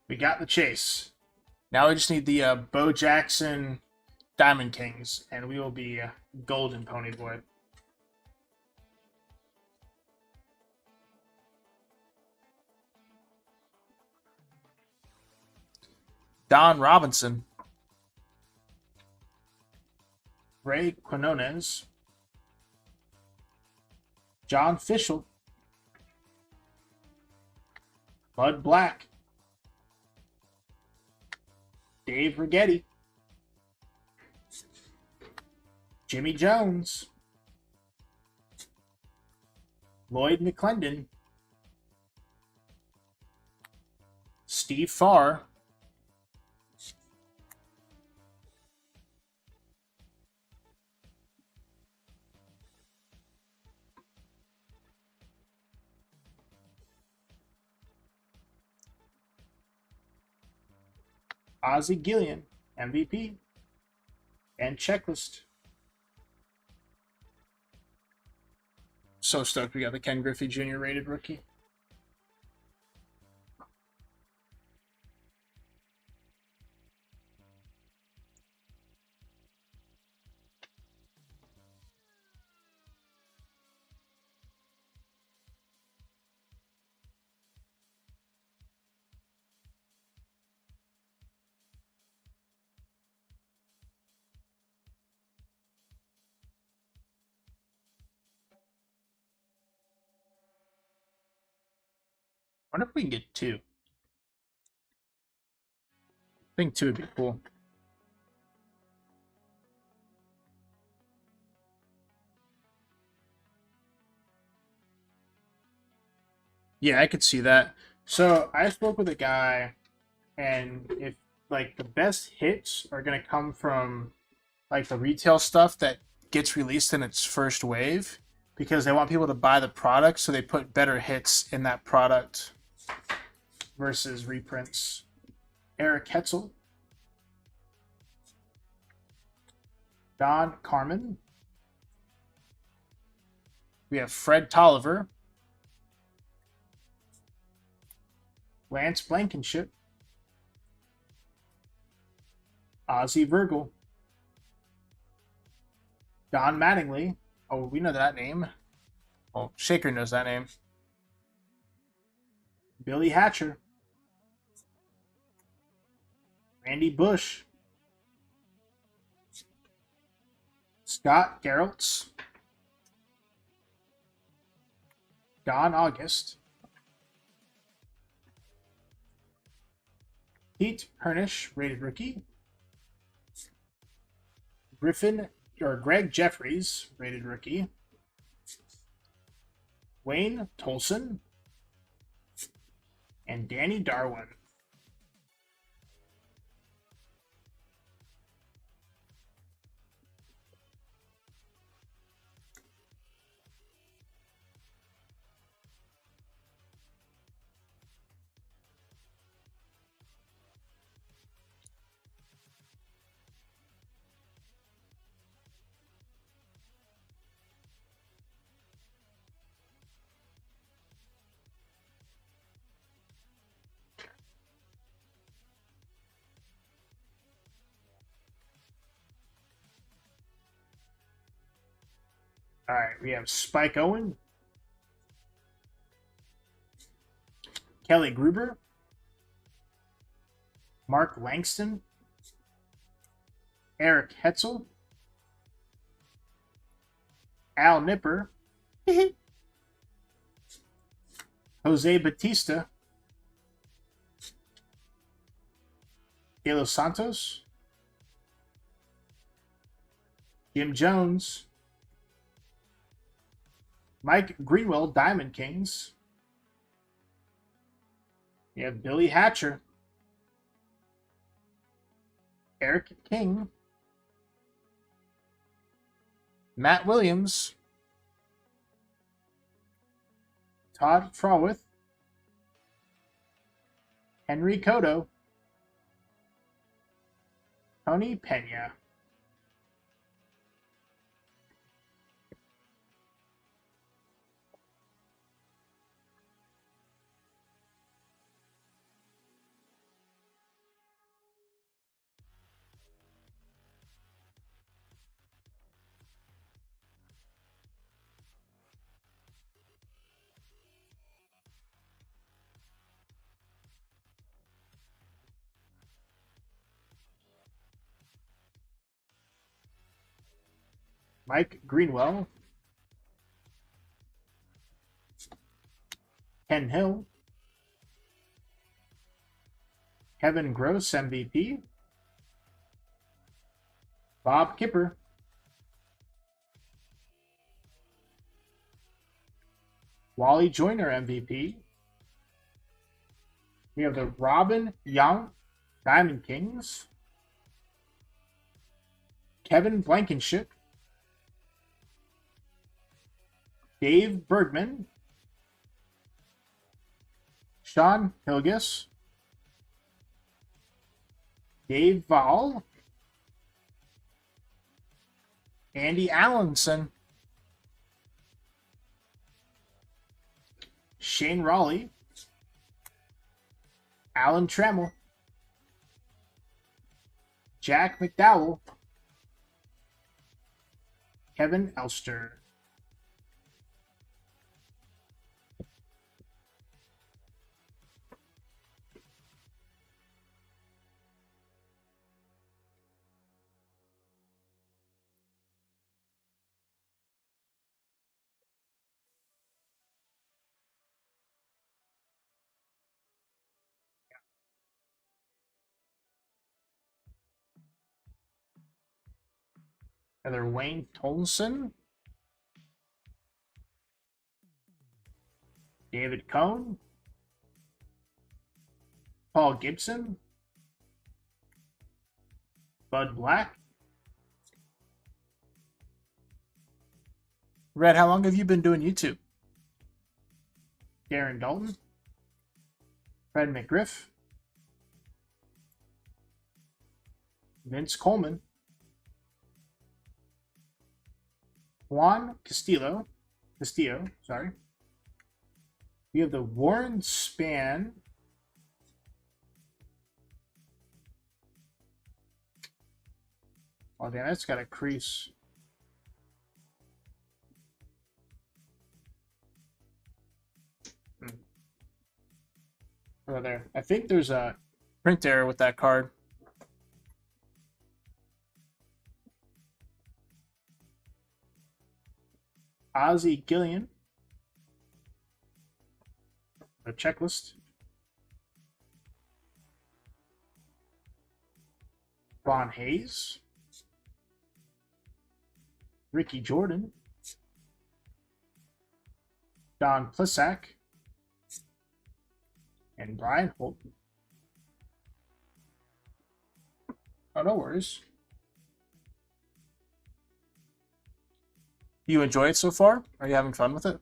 We got the chase. Now we just need the Bo Jackson Diamond Kings, and we will be golden, Pony Boy. Don Robinson, Ray Quinones, John Fishel, Bud Black, Dave Righetti, Jimmy Jones, Lloyd McClendon, Steve Farr, Ozzie Gillian, MVP, and checklist. So stoked we got the Ken Griffey Jr. rated rookie. I wonder if we can get 2. I think 2 would be cool. Yeah, I could see that. So I spoke with a guy, and if like the best hits are gonna come from like the retail stuff that gets released in its first wave, because they want people to buy the product, so they put better hits in that product versus reprints. Eric Hetzel, Don Carmen. We have Fred Tolliver, Lance Blankenship, Ozzie Virgil, Don Mattingly. Oh, we know that name. Oh, Shaker knows that name. Billy Hatcher, Randy Bush, Scott Geraltz, Don August, Pete Hernish, rated rookie, Greg Jeffries, rated rookie, Wayne Tolson, and Danny Darwin. All right, we have Spike Owen, Kelly Gruber, Mark Langston, Eric Hetzel, Al Nipper, Jose Batista, De Los Santos, Jim Jones, Mike Greenwell, Diamond Kings. You have Billy Hatcher, Eric King, Matt Williams, Todd Frawith, Henry Cotto, Tony Pena. Mike Greenwell, Ken Hill, Kevin Gross, MVP, Bob Kipper, Wally Joyner, MVP. We have the Robin Young, Diamond Kings, Kevin Blankenship, Dave Bergman, Sean Hilgis, Dave Vall, Andy Allenson, Shane Raleigh, Alan Trammell, Jack McDowell, Kevin Elster. Another Wayne Tolson, David Cohn, Paul Gibson, Bud Black. Red, how long have you been doing YouTube? Darren Dalton, Fred McGriff, Vince Coleman, Juan Castillo, sorry. We have the Warren Span. Oh, damn, that's got a crease. Over there. I think there's a print error with that card. Ozzie Gillian. A checklist. Ron Hayes. Ricky Jordan. Don Plisak. And Brian Holton. Oh, no worries. You enjoy it so far? Are you having fun with it?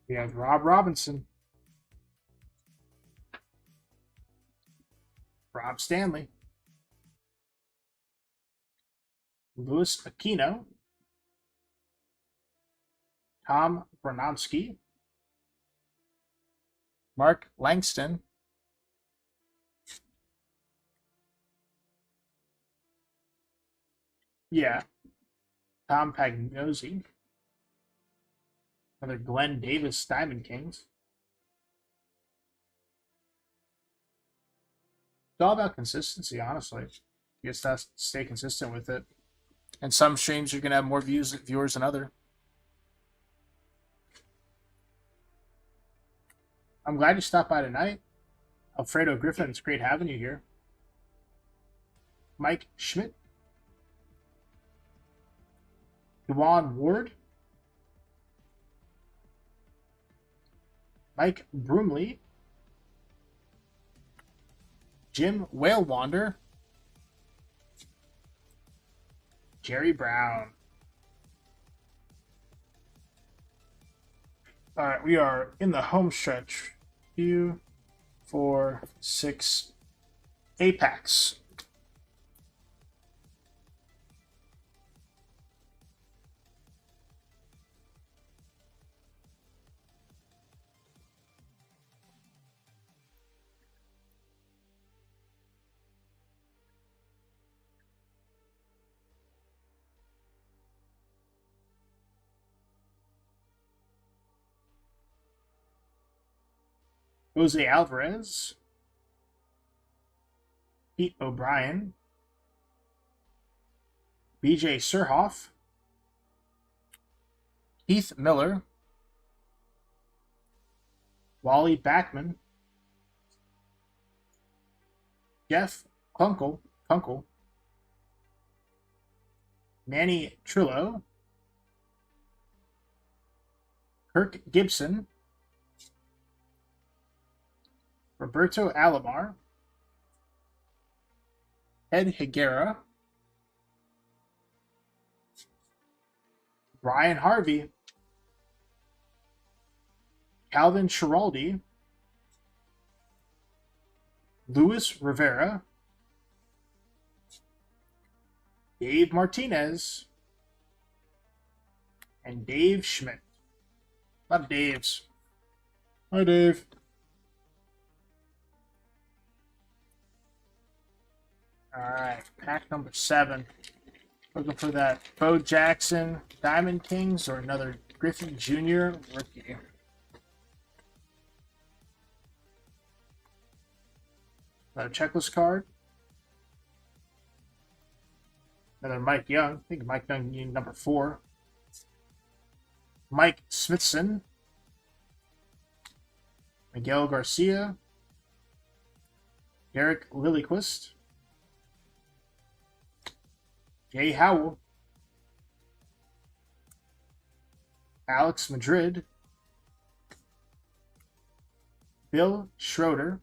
We have Rob Robinson, Rob Stanley, Louis Aquino, Tom Bronowski, Mark Langston, Tom Pagnozzi, another Glenn Davis Diamond Kings. It's all about consistency, honestly. You just have to stay consistent with it. And some streams you're going to have more viewers than other. I'm glad you stopped by tonight. Alfredo Griffin, it's great having you here. Mike Schmidt. Juwan Ward. Mike Broomley, Jim Whalewander, Jerry Brown. All right, we are in the home stretch. 2, 4, 6, 8 packs. Jose Alvarez, Pete O'Brien, BJ Surhoff, Heath Miller, Wally Backman, Jeff Kunkel, Manny Trillo, Kirk Gibson, Roberto Alomar, Ed Higuera, Brian Harvey, Calvin Schiraldi, Luis Rivera, Dave Martinez, and Dave Schmidt. A lot of Daves. Hi, Dave. All right, pack number 7. Looking for that Bo Jackson Diamond Kings or another Griffey Jr. rookie. Another checklist card. Another Mike Young. I think Mike Young number 4. Mike Smithson. Miguel Garcia. Derek Lilliquist. Jay Howell. Alex Madrid. Bill Schroeder.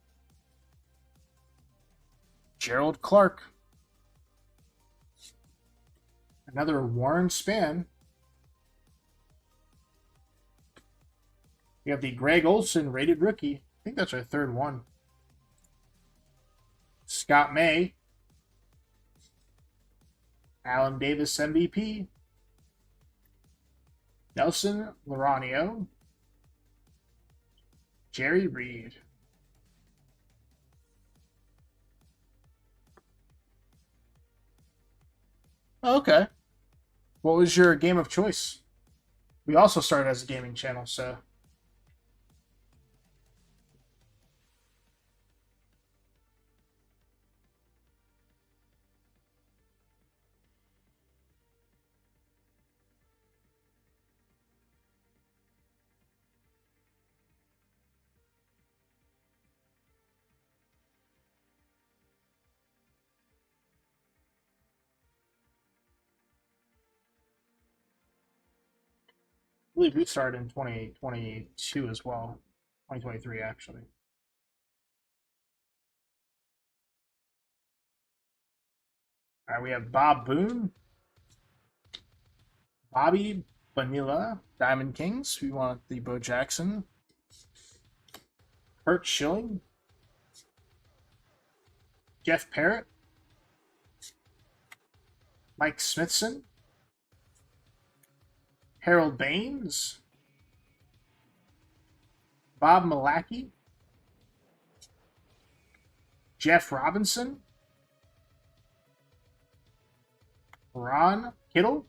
Gerald Clark. Another Warren Spann. We have the Greg Olson rated rookie. I think that's our 3rd one. Scott May. Alan Davis MVP. Nelson Laranio. Jerry Reed. Okay. What was your game of choice? We also started as a gaming channel, so. I believe we started in 2022 as well. 2023, actually. All right, we have Bob Boone. Bobby Bonilla, Diamond Kings. We want the Bo Jackson. Kurt Schilling. Jeff Parrott. Mike Smithson. Harold Baines. Bob Malacki. Jeff Robinson. Ron Kittle.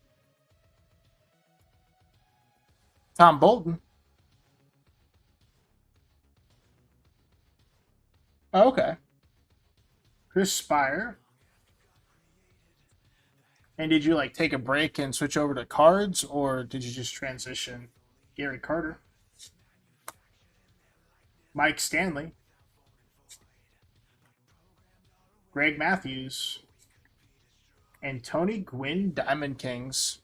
Tom Bolton. Oh, okay. Chris Spire. And did you like take a break and switch over to cards, or did you just transition? Gary Carter. Mike Stanley. Greg Matthews. And Tony Gwynn, Diamond Kings.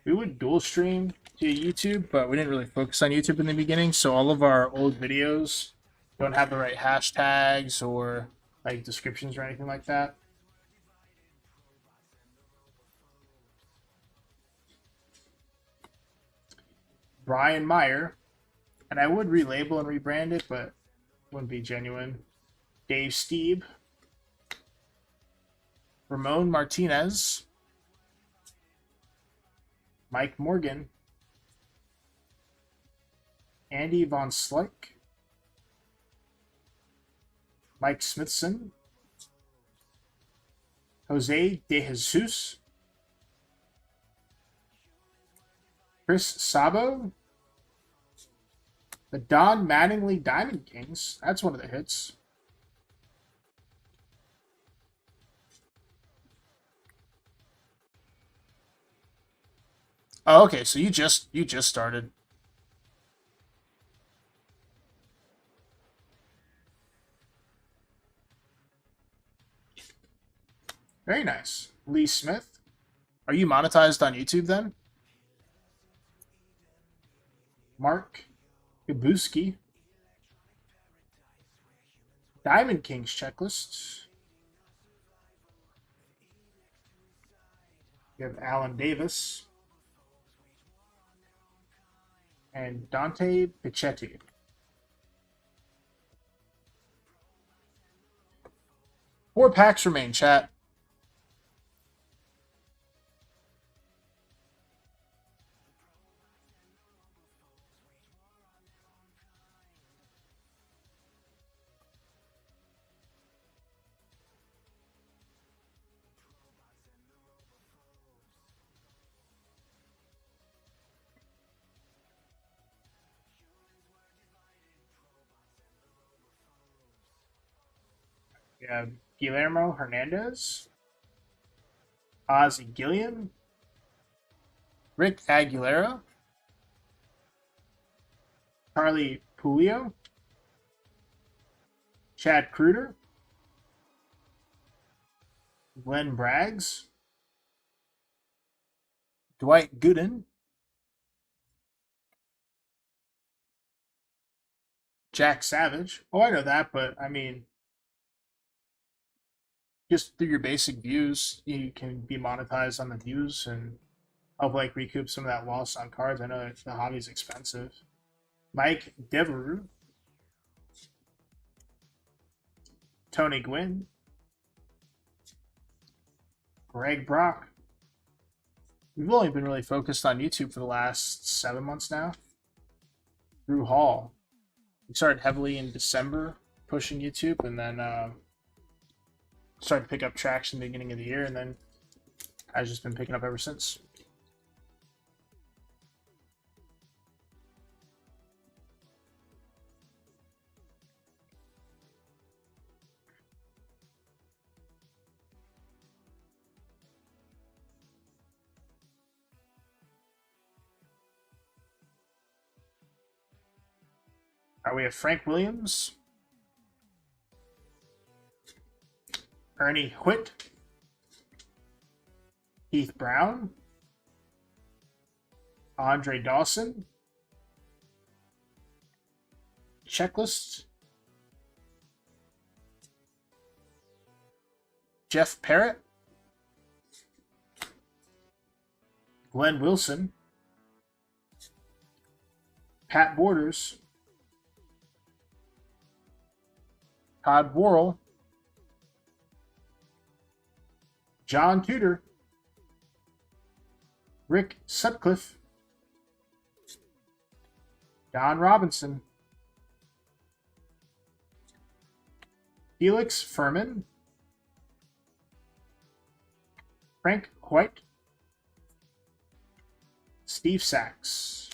We would dual stream to YouTube, but we didn't really focus on YouTube in the beginning, so all of our old videos don't have the right hashtags or like descriptions or anything like that. Brian Meyer, and I would relabel and rebrand it, but it wouldn't be genuine. Dave Steeb. Ramon Martinez. Mike Morgan. Andy Von Slick. Mike Smithson. Jose De Jesus. Chris Sabo. The Don Mattingly Diamond Kings. That's one of the hits. Oh, okay, so you just started. Very nice. Lee Smith. Are you monetized on YouTube then? Mark Ibuski. Diamond Kings checklist. You have Alan Davis. And Dante Pichetti. Four packs remain, chat. We have Guillermo Hernandez, Ozzie Gilliam, Rick Aguilera, Charlie Pulio, Chad Kruger, Glenn Braggs, Dwight Gooden, Jack Savage. Oh, I know that, but I mean, just through your basic views, you can be monetized on the views and help like recoup some of that loss on cards. I know the hobby's expensive. Mike Devereaux, Tony Gwynn, Greg Brock. We've only been really focused on YouTube for the last 7 months now. Drew Hall. We started heavily in December pushing YouTube, and then started to pick up traction at the beginning of the year, and then I've just been picking up ever since. We have Frank Williams, Ernie Whitt, Heath Brown, Andre Dawson, Checklist, Jeff Parrott, Glenn Wilson, Pat Borders, Todd Worrell, John Tudor, Rick Sutcliffe, Don Robinson, Felix Furman, Frank White, Steve Sachs.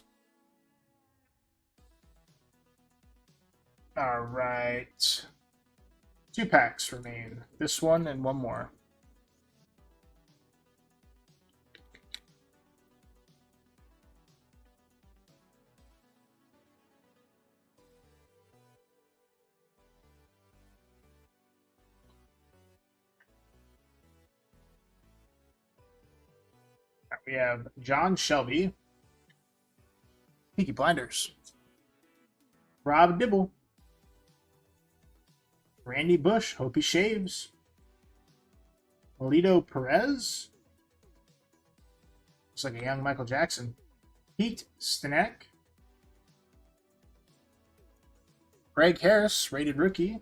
All right. 2 packs remain. This one and one more. We have John Shelby, Peaky Blinders, Rob Dibble, Randy Bush, hope he shaves, Melito Perez, looks like a young Michael Jackson, Pete Stanek, Greg Harris, rated rookie,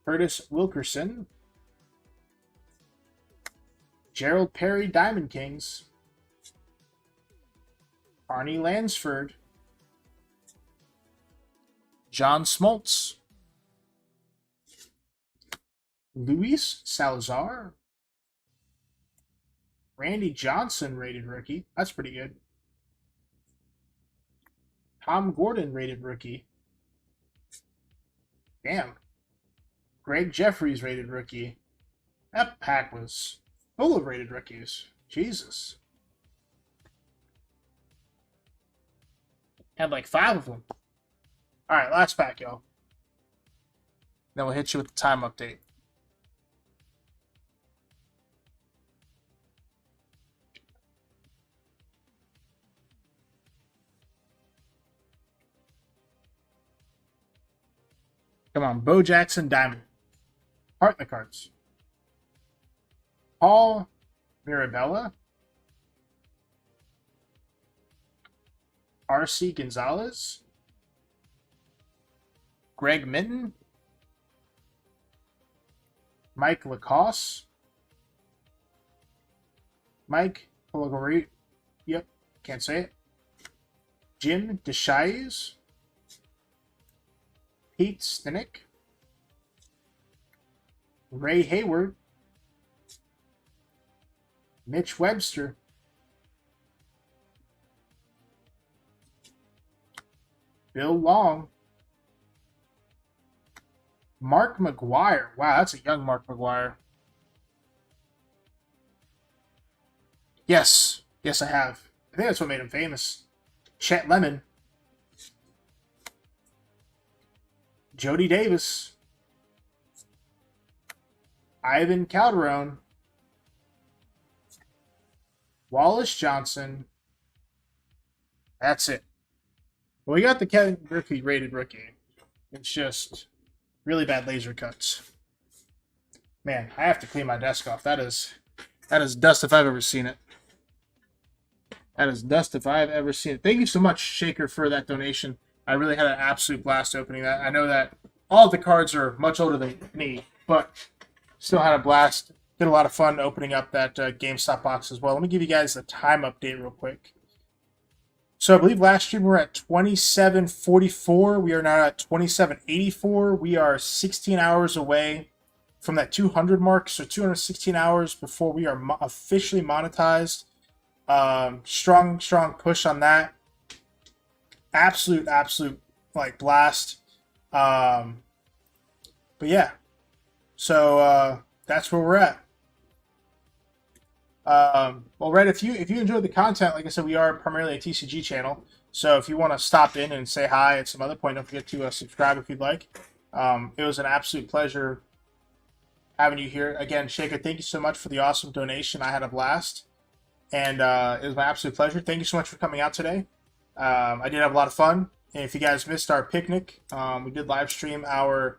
Curtis Wilkerson, Gerald Perry, Diamond Kings, Arnie Lansford, John Smoltz, Luis Salazar, Randy Johnson, rated rookie. That's pretty good. Tom Gordon, rated rookie. Damn. Greg Jeffries, rated rookie. That pack was full of rated rookies. Jesus. Had like 5 of them. Alright, last pack, y'all. Then we'll hit you with the time update. Come on, Bo Jackson Diamond. Heart in the cards. Paul Mirabella. R.C. Gonzalez. Greg Minton. Mike Lacoste. Mike Pellegrini. Yep, can't say it. Jim Deshays. Pete Stanek. Ray Hayward. Mitch Webster. Bill Long. Mark McGuire. Wow, that's a young Mark McGuire. Yes. Yes, I have. I think that's what made him famous. Chet Lemon. Jody Davis. Ivan Calderon. Wallace Johnson. That's it. Well, we got the Kevin Griffey rated rookie. It's just really bad laser cuts. Man, I have to clean my desk off. That is dust if I've ever seen it. That is dust if I've ever seen it. Thank you so much, Shaker, for that donation. I really had an absolute blast opening that. I know that all of the cards are much older than me, but still had a blast. Did a lot of fun opening up that GameStop box as well. Let me give you guys a time update real quick. So I believe last stream we were at 27:44. We are now at 27:84. We are 16 hours away from that 200 mark. So 216 hours before we are officially monetized. Strong push on that. Absolute like blast. But yeah. So that's where we're at. Well, Red, if you enjoyed the content, like I said, we are primarily a TCG channel. So if you want to stop in and say hi at some other point, don't forget to subscribe if you'd like. It was an absolute pleasure having you here. Again, Shaker, thank you so much for the awesome donation. I had a blast. And it was my absolute pleasure. Thank you so much for coming out today. I did have a lot of fun. And if you guys missed our picnic, we did live stream our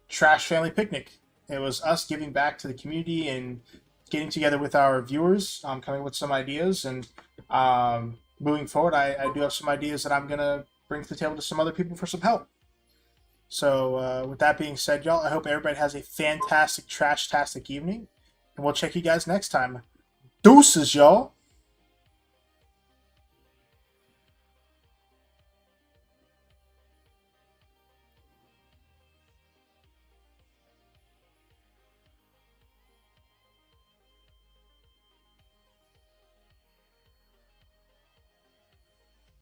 Trash Family Picnic. It was us giving back to the community and getting together with our viewers, coming up with some ideas. And moving forward, I do have some ideas that I'm going to bring to the table to some other people for some help. So with that being said, y'all, I hope everybody has a fantastic, trash-tastic evening. And we'll check you guys next time. Deuces, y'all.